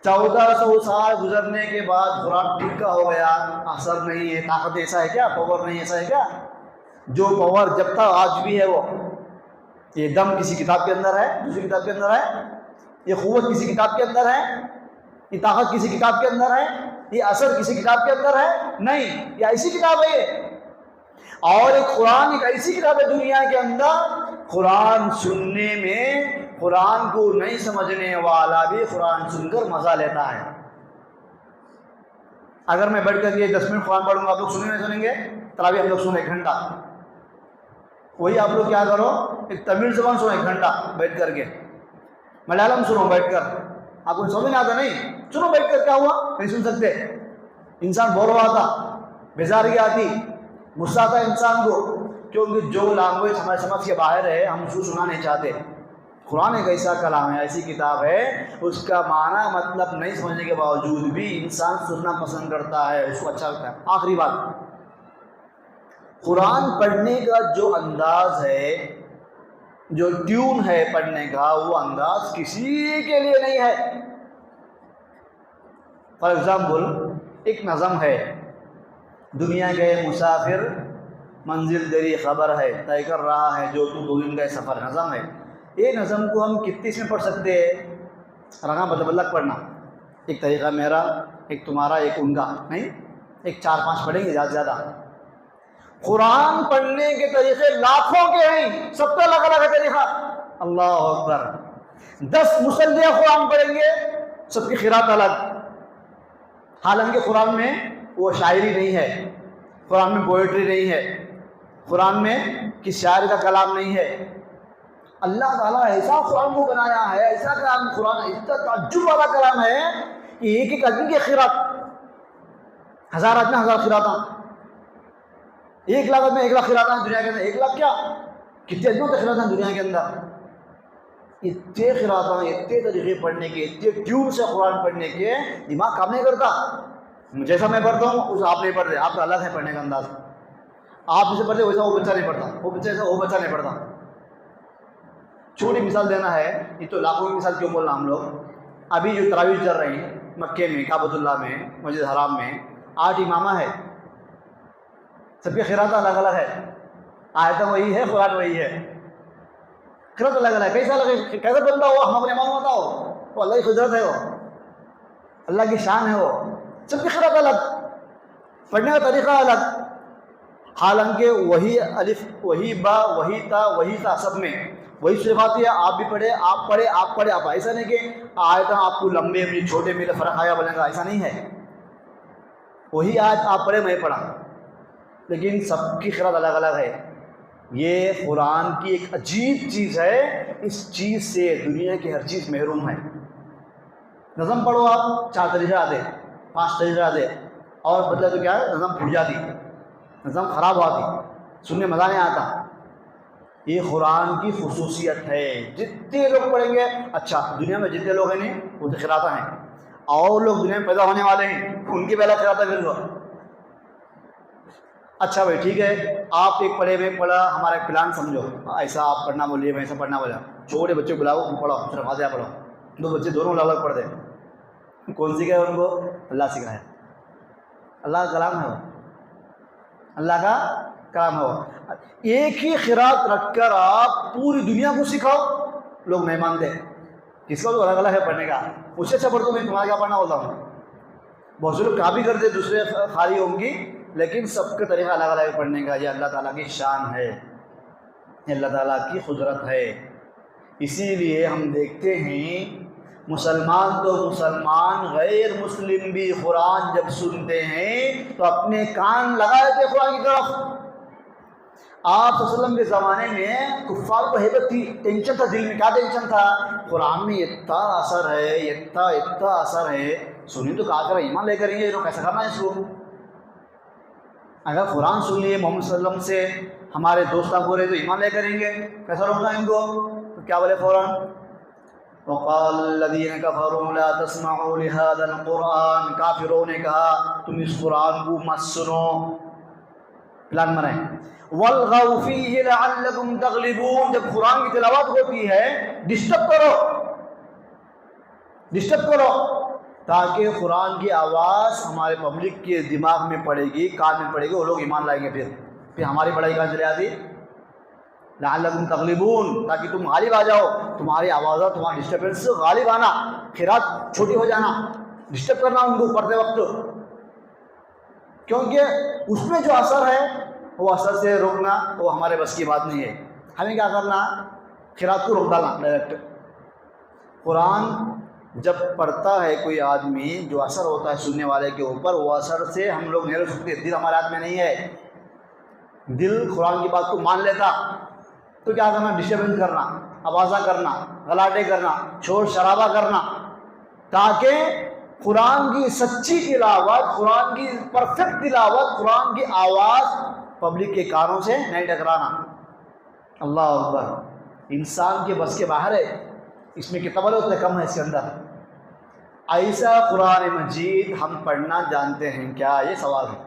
1400 سال گزرنے کے بعد قرآن ٹھیکا ہو گیا، اثر نہیں ہے، طاقت ایسا ہے کیا؟ پاور نہیں ایسا ہے کیا؟ جو پاور جب تک آج بھی ہے، وہ یہ دم کسی کتاب کے اندر ہے، دوسری کتاب کے اندر ہے، یہ قوت کسی کتاب کے اندر ہے، یہ طاقت کسی کتاب کے اندر ہے، یہ اثر کسی کتاب کے اندر ہے نہیں، یہ ایسی کتاب ہے یہ۔ اور ایک قرآن ایک ایسی کتاب ہے دنیا کے اندر، قرآن سننے میں، قرآن کو نہیں سمجھنے والا بھی قرآن سن کر مزہ لیتا ہے۔ اگر میں بیٹھ کر یہ 10 منٹ قرآن پڑھوں گا، آپ لوگ سنیں نہیں سنیں گے؟ تراویح ہم لوگ سنیں 1 گھنٹہ، وہی آپ لوگ کیا کرو، ایک تمل زبان سنو 1 گھنٹہ بیٹھ کر کے، ملیالم سنو بیٹھ کر، آپ کو سمجھ نہیں آتا نہیں؟ سنو بیٹھ کر، کیا ہوا؟ نہیں سن سکتے، انسان بور ہوا تھا، بیزاری آتی، غصہ آتا انسان کو، کیونکہ جو لینگویج ہمارے سمجھ کے باہر ہے ہم اس کو سننا نہیں چاہتے۔ قرآن ایک ایسا کلام ہے، ایسی کتاب ہے، اس کا معنی مطلب نہیں سمجھنے کے باوجود بھی انسان سننا پسند کرتا ہے، اس کو اچھا لگتا ہے۔ آخری بات، قرآن پڑھنے کا جو انداز ہے، جو ٹیون ہے پڑھنے کا، وہ انداز کسی کے لیے نہیں ہے۔ فار ایگزامپل، ایک نظم ہے، دنیا کے مسافر منزل تیری خبر ہے، طے کر رہا ہے جو تو 2 دن کا سفر، نظم ہے۔ یہ نظم کو ہم کتنی اس میں پڑھ سکتے ہیں؟ رگاں بدل پڑھنا، ایک طریقہ میرا، ایک تمہارا، ایک ان کا، نہیں، ایک 4-5 پڑھیں گے زیادہ سے زیادہ۔ قرآن پڑھنے کے طریقے لاکھوں کے ہیں، سب کا الگ الگ طریقہ۔ اللہ اکبر، 10 مصلی قرآن پڑھیں گے، سب کی قرات الگ۔ حالانکہ قرآن میں وہ شاعری نہیں ہے، قرآن میں پوئٹری نہیں ہے، قرآن میں کسی شاعر کا کلام نہیں ہے۔ اللہ تعالیٰ ایسا قرآن کو بنایا ہے، ایسا کلام قرآن، اتنا تعجب والا کلام ہے کہ ایک ایک آدمی کی قرات، 1000 آدمی 1000 قراتاں، 1 لاکھ آدمی 1 لاکھ قراتاں، دنیا کے اندر 1 لاکھ کیا، کتنے اجمل خیرات ہیں دنیا کے اندر، اتنے خیرات ہیں، اتنے طریقے پڑھنے کے، اتنے ٹیوب سے قرآن پڑھنے کے، دماغ کام نہیں کرتا۔ جیسا میں پڑھتا ہوں اس آپ نہیں پڑھتے، آپ کا الگ ہے پڑھنے کا انداز، آپ جسے پڑھتے ویسا وہ بچہ نہیں پڑھتا، وہ بچہ ایسا وہ بچہ نہیں پڑھتا۔ چھوٹی مثال دینا ہے، یہ تو لاکھوں کی مثال کیوں بول رہا ہم لوگ۔ ابھی جو تراویح چل رہی ہیں مکے میں، کعبۃ اللہ میں، مسجد حرام میں 8 امامہ ہے، سب کی خیرات الگ الگ ہے، آیتیں وہی ہے، قرآن وہی ہے، خیرات الگ الگ ہے۔ کیسا الگ، کیسا بندہ ہو، ہم اپنے معلوم ہوتا ہو، وہ اللہ کی قدرت ہے، وہ اللہ کی شان ہے، وہ سب کی خیرات الگ، پڑھنے کا طریقہ الگ، حالانکہ وہی الف، وہی با، وہی تا سب میں وہی صفات ہے۔ آپ بھی پڑھے، آپ پڑھے، آپ پڑھے، آپ ایسا نہیں کہ آیتیں آپ کو لمبے میں چھوٹے میں فرق آیا بولے گا، ایسا نہیں ہے۔ وہی آیت آپ پڑھے، میں پڑھا، لیکن سب کی قرأت الگ الگ ہے۔ یہ قرآن کی ایک عجیب چیز ہے، اس چیز سے دنیا کی ہر چیز محروم ہے۔ نظم پڑھو آپ، 4 طریقے آتے، 5 طریقے آتے، اور بدلے تو کیا ہے، نظم پھٹ جاتی، نظم خراب ہوتی، سننے مزہ نہیں آتا۔ یہ قرآن کی خصوصیت ہے، جتنے لوگ پڑھیں گے اچھا، دنیا میں جتنے لوگ ہیں نہیں وہ تو قراءتیں ہیں، اور لوگ دنیا میں پیدا ہونے والے ہیں ان کی پہلا قراءتیں پھر لو۔ اچھا بھائی ٹھیک ہے، آپ ایک پڑھے میں پڑھا، ہمارا ایک پلان سمجھو، ایسا آپ پڑھنا بولیے، ویسا پڑھنا بولا، چھوٹے بچے بلاؤ، پڑھو، صرف فاتحہ پڑھو، 2 بچے دونوں الگ الگ پڑھ دیں، کون سکھایا ان کو؟ اللہ سکھایا، اللہ کا کلام ہے وہ، اللہ کا کام ہے وہ۔ ایک ہی قراءت رکھ کر آپ پوری دنیا کو سکھاؤ، لوگ نہیں مانتے، کس کا تو الگ الگ ہے پڑھنے کا، اس سے اچھا پڑھ دو، میں تمہارا کیا پڑھنا ہوتا ہوں۔ بہت سے لوگ کاپی کرتے دوسرے خالی ہوں گی، لیکن سب کا طریقہ الگ الگ ہے پڑھنے کا۔ یہ اللہ تعالیٰ کی شان ہے، یہ اللہ تعالیٰ کی قدرت ہے۔ اسی لیے ہم دیکھتے ہیں مسلمان تو مسلمان، غیر مسلم بھی قرآن جب سنتے ہیں تو اپنے کان لگائے تھے قرآن کی طرف۔ آپ صلی اللہ علیہ وسلم کے زمانے میں کفار کو ہیبت تھی، ٹینشن تھا دل میں، کیا ٹینشن تھا؟ قرآن میں اتنا اثر ہے، اتنا اثر ہے، سنی تو کہا کر ایمان لے کر یہ لوگ کیسا کرنا ہے اس کو؟ اگر قرآن سن لیے محمد صلی اللہ علیہ وسلم سے، ہمارے دوست بولے تو ایمان لے کریں گے، کیسا روکنا ان کو؟ تو کیا بولے فوراً؟ وقال الذين كفروا لا تسمعوا لهذا القرآن، کافروں نے کہا تم اس قرآن کو مت سنو، پلان بنائیں، والغوا فيه لعلكم تغلبون، جب قرآن کی تلاوت ہوتی ہے ڈسٹرب کرو تاکہ قرآن کی آواز ہمارے پبلک کے دماغ میں پڑے گی، کان میں پڑے گی، وہ لوگ ایمان لائیں گے، پھر ہماری پڑھائی کہاں چلے آتی؟ لعلکم تغلبون، تاکہ تم غالب آ جاؤ، تمہاری آوازات، تمہاری ڈسٹربنس سے غالب آنا، قرات چھوٹی ہو جانا، ڈسٹرب کرنا ان کو پڑھتے وقت، کیونکہ اس میں جو اثر ہے وہ اثر سے روکنا وہ ہمارے بس کی بات نہیں ہے۔ ہمیں کیا کرنا؟ قرات کو روک ڈالنا ڈائریکٹ۔ قرآن جب پڑھتا ہے کوئی آدمی، جو اثر ہوتا ہے سننے والے کے اوپر، وہ اثر سے ہم لوگ نہیں روک سکتے، دل ہمارے ہاتھ میں نہیں ہے۔ دل قرآن کی بات کو مان لیتا تو کیا کرنا؟ ڈسٹربنس کرنا، آوازہ کرنا، غلاٹے کرنا، شور شرابہ کرنا، تاکہ قرآن کی سچی تلاوت، قرآن کی پرفیکٹ تلاوت، قرآن کی آواز پبلک کے کانوں سے نہیں ٹکرانا۔ اللہ اکبر، انسان کے بس کے باہر ہے، اس میں کتنا بڑا اتنا کم ہے اس کے اندر۔ ایسا قرآن مجید ہم پڑھنا جانتے ہیں کیا؟ یہ سوال ہے۔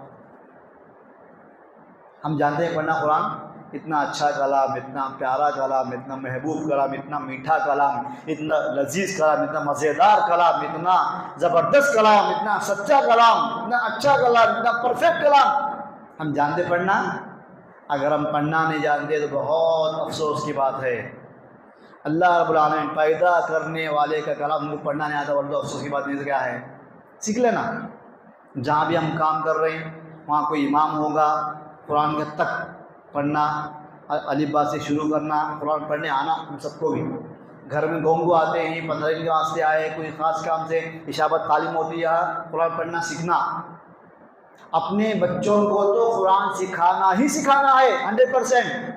ہم جانتے ہیں پڑھنا قرآن؟ اتنا اچھا کلام، اتنا پیارا کلام، اتنا محبوب کلام، اتنا میٹھا کلام، اتنا لذیذ کلام، اتنا مزیدار کلام، اتنا زبردست کلام، اتنا سچا کلام، اتنا اچھا کلام، اتنا پرفیکٹ کلام، ہم جانتے پڑھنا؟ اگر ہم پڑھنا نہیں جانتے تو بہت افسوس کی بات ہے۔ اللہ رب العالمین پیدا کرنے والے کا کلام ہم کو پڑھنا نہیں آتا، بلکہ افسوس کی بات نہیں تو کیا ہے؟ سیکھ لینا۔ جہاں بھی ہم کام کر رہے ہیں وہاں کوئی امام ہوگا، قرآن کے تک پڑھنا، الف با سے شروع کرنا، قرآن پڑھنے آنا ہم سب کو بھی۔ گھر میں گونگو آتے ہیں، 15 دن کے واسطے آئے، کوئی خاص کام سے اشاعت تعلیم ہوتی ہے، قرآن پڑھنا سیکھنا۔ اپنے بچوں کو تو قرآن سکھانا ہی سکھانا ہے 100%۔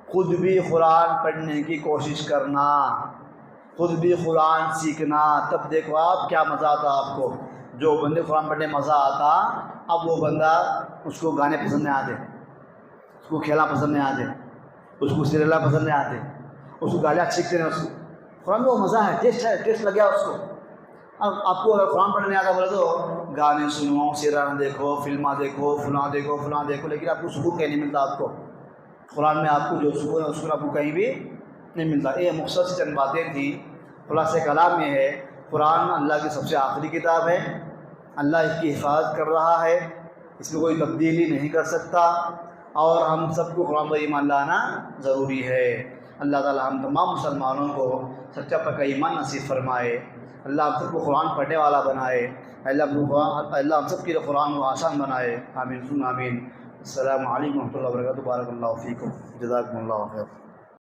خود بھی قرآن پڑھنے کی کوشش کرنا، خود بھی قرآن سیکھنا، تب دیکھو آپ کیا مزہ آتا آپ کو۔ جو بندے قرآن پڑھنے مزہ آتا، اب وہ بندہ اس کو گانے پسند نہیں آتے، اس کو کھیلنا پسند نہیں آتے، اس کو سیریلا پسند نہیں آتے، اس کو گالیاں سیکھتے ہیں، اس کو قرآن میں وہ مزہ ہے، ٹیسٹ لگ گیا اس کو۔ اب آپ کو اگر قرآن پڑھنے آتا بولے تو گانے سنو، سیرانہ دیکھو، فلمیں دیکھو، فلاں دیکھو، لیکن آپ کو سکون کہیں نہیں ملتا۔ آپ کو قرآن میں آپ کو جو سکون ہے اس کو آپ کو کہیں بھی نہیں ملتا۔ یہ مختصر چند باتیں تھیں، خلاصہ کلام یہ ہے، قرآن اللہ کی سب سے آخری کتاب ہے، اللہ اس کی حفاظت کر رہا ہے، اس میں کوئی تبدیلی نہیں کر سکتا، اور ہم سب کو قرآن پر ایمان لانا ضروری ہے۔ اللہ تعالی ہم تمام مسلمانوں کو سچا پکا ایمان نصیب فرمائے، اللہ ہم سب کو قرآن پڑھنے والا بنائے، اللہ ہم سب کے لیے قرآن کو آسان بنائے، آمین ثم آمین۔ السلام علیکم و رحمۃ اللہ وبرکاتہ، بارک اللہ فیکم، جزاکم اللہ خیر۔